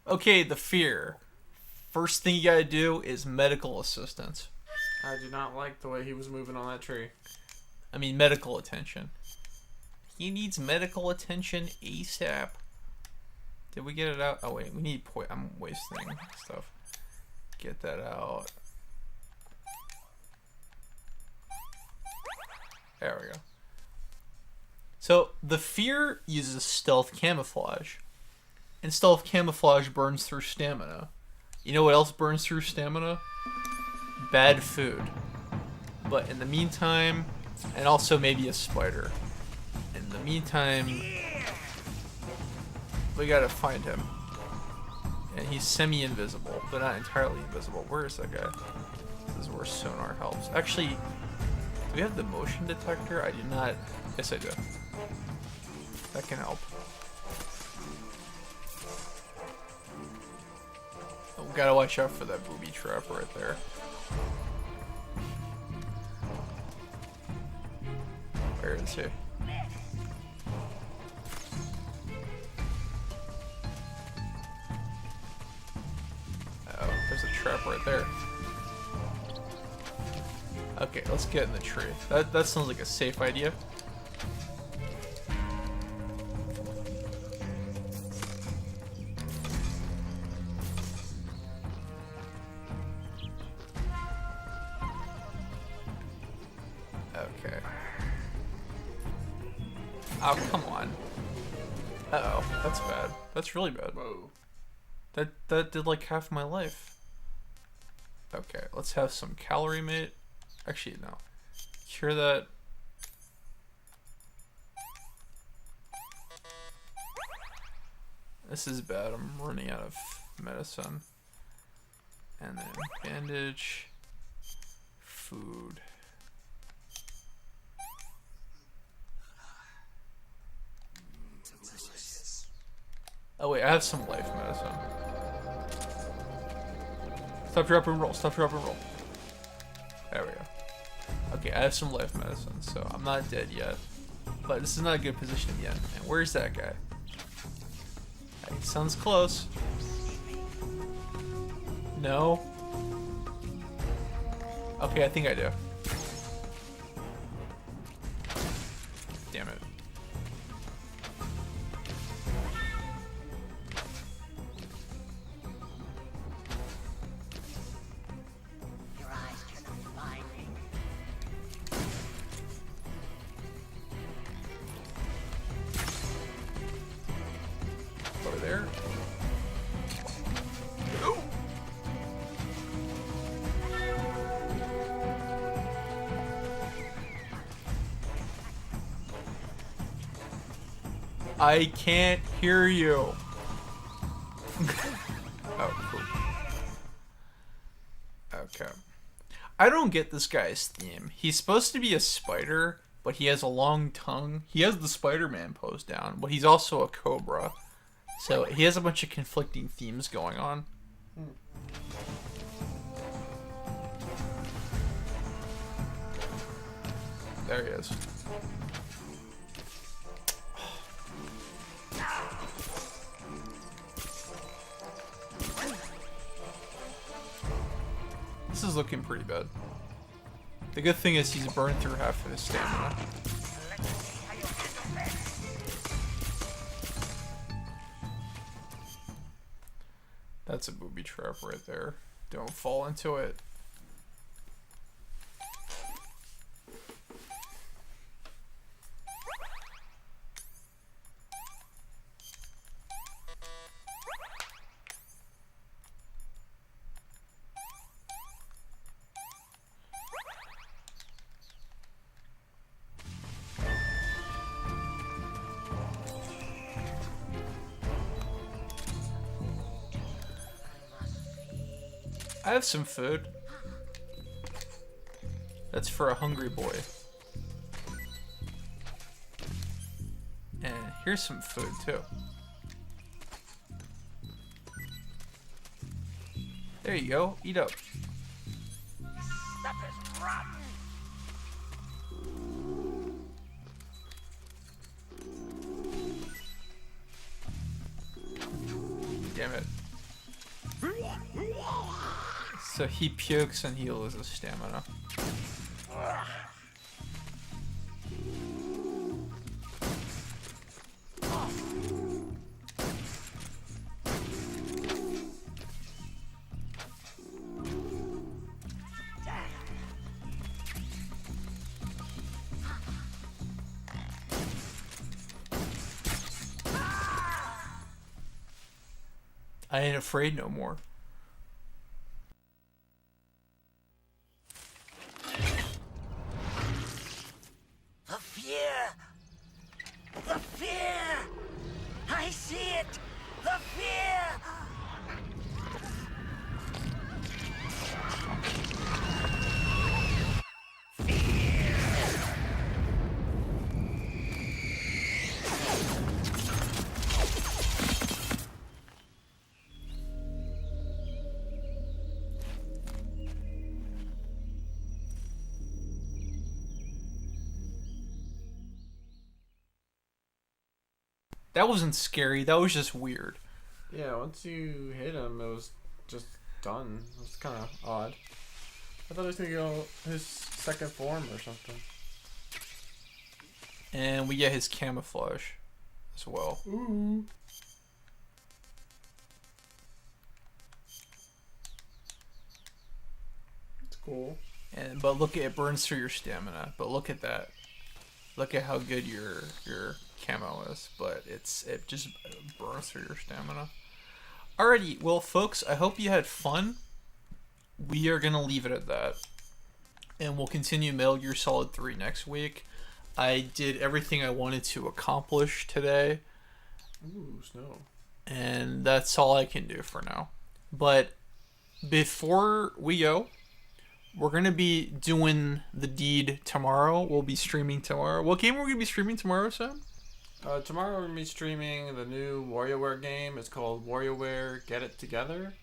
Okay, the fear. First thing you gotta do is medical assistance. I do not like the way he was moving on that tree. I mean, medical attention. He needs medical attention ASAP. Did we get it out? Oh wait, we need I'm wasting stuff. Get that out. There we go. So the fear uses stealth camouflage. And stealth camouflage burns through stamina. You know what else burns through stamina? Bad food. But in the meantime, and also maybe a spider. In the meantime, we gotta find him. And he's semi-invisible, but not entirely invisible. Where is that guy? This is where sonar helps. Actually, do we have the motion detector? I do not. Yes, I do. That can help. Oh, gotta watch out for that booby trap right there. Where is he? Oh, there's a trap right there. Okay, let's get in the tree. That sounds like a safe idea. Okay. Oh, come on. Uh-oh, that's bad. That's really bad. Whoa. That did like half my life. Okay, let's have some calorie mate. Actually, no. Cure that. This is bad. I'm running out of medicine. And then bandage. Food. Oh wait, I have some life medicine. Stop, drop, and roll. Stop, drop, and roll. There we go. Okay, I have some life medicine, so I'm not dead yet. But this is not a good position yet. And where's that guy? Hey, sounds close. No. Okay, I think I do. Damn it. Your eyes cannot find me. Over there. I can't hear you. Oh, cool. Okay. I don't get this guy's theme. He's supposed to be a spider, but he has a long tongue. He has the Spider-Man pose down, but he's also a cobra. So he has a bunch of conflicting themes going on. There he is. This is looking pretty bad. The good thing is he's burned through half of his stamina. That's a booby trap right there. Don't fall into it. I have some food. That's for a hungry boy. Here's some food too. There you go. Eat up. Stuff is rotten. Damn it. So he pukes and he loses stamina. I ain't afraid no more. The fear! The fear! I see it! The fear! That wasn't scary. That was just weird. Yeah, once you hit him, it was just done. It was kind of odd. I thought it was going to go his second form or something. And we get his camouflage as well. Ooh. It's cool. But look at it, burns through your stamina. But look at that. Look at how good your camo is. But it just burns through your stamina. Alrighty, well folks, I hope you had fun. We are gonna leave it at that. And we'll continue Metal Gear Solid 3 next week. I did everything I wanted to accomplish today. Ooh, snow. And that's all I can do for now. But before we go, we're going to be doing the deed tomorrow. We'll be streaming tomorrow. What game are we going to be streaming tomorrow, Sam? Tomorrow we're going to be streaming the new WarioWare game. It's called WarioWare Get It Together.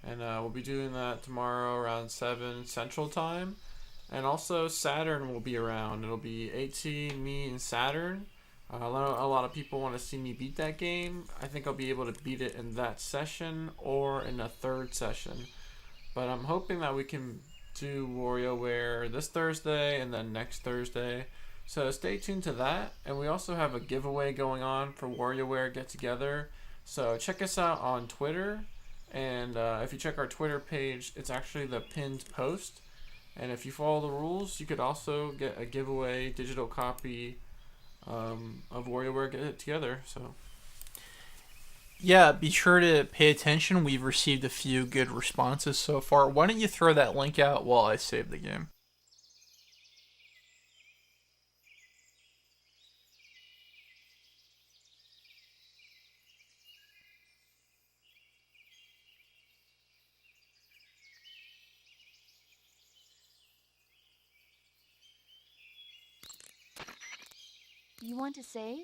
And we'll be doing that tomorrow around 7 Central Time. And also Saturn will be around. It'll be AT, me, and Saturn. A lot of people want to see me beat that game. I think I'll be able to beat it in that session or in a third session. But I'm hoping that we can do WarioWare this Thursday and then next Thursday. So stay tuned to that. And we also have a giveaway going on for WarioWare Get Together. So check us out on Twitter. And if you check our Twitter page, it's actually the pinned post. And if you follow the rules, you could also get a giveaway digital copy of WarioWare Get It Together. So yeah, be sure to pay attention. We've received a few good responses so far. Why don't you throw that link out while I save the game? You want to save?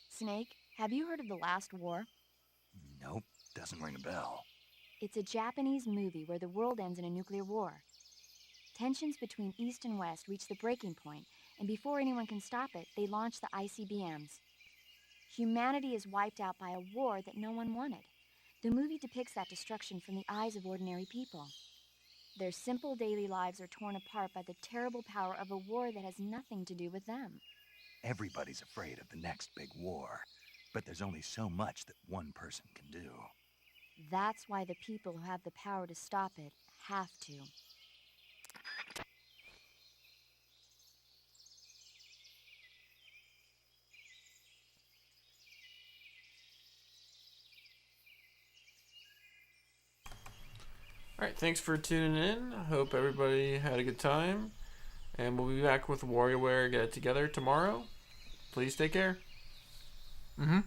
Snake, have you heard of The Last War? Nope, doesn't ring a bell. It's a Japanese movie where the world ends in a nuclear war. Tensions between East and West reach the breaking point, and before anyone can stop it, they launch the ICBMs. Humanity is wiped out by a war that no one wanted. The movie depicts that destruction from the eyes of ordinary people. Their simple daily lives are torn apart by the terrible power of a war that has nothing to do with them. Everybody's afraid of the next big war, but there's only so much that one person can do. That's why the people who have the power to stop it have to. Alright, thanks for tuning in. I hope everybody had a good time. And we'll be back with WarioWare Get It Together tomorrow. Please take care. Mm-hmm.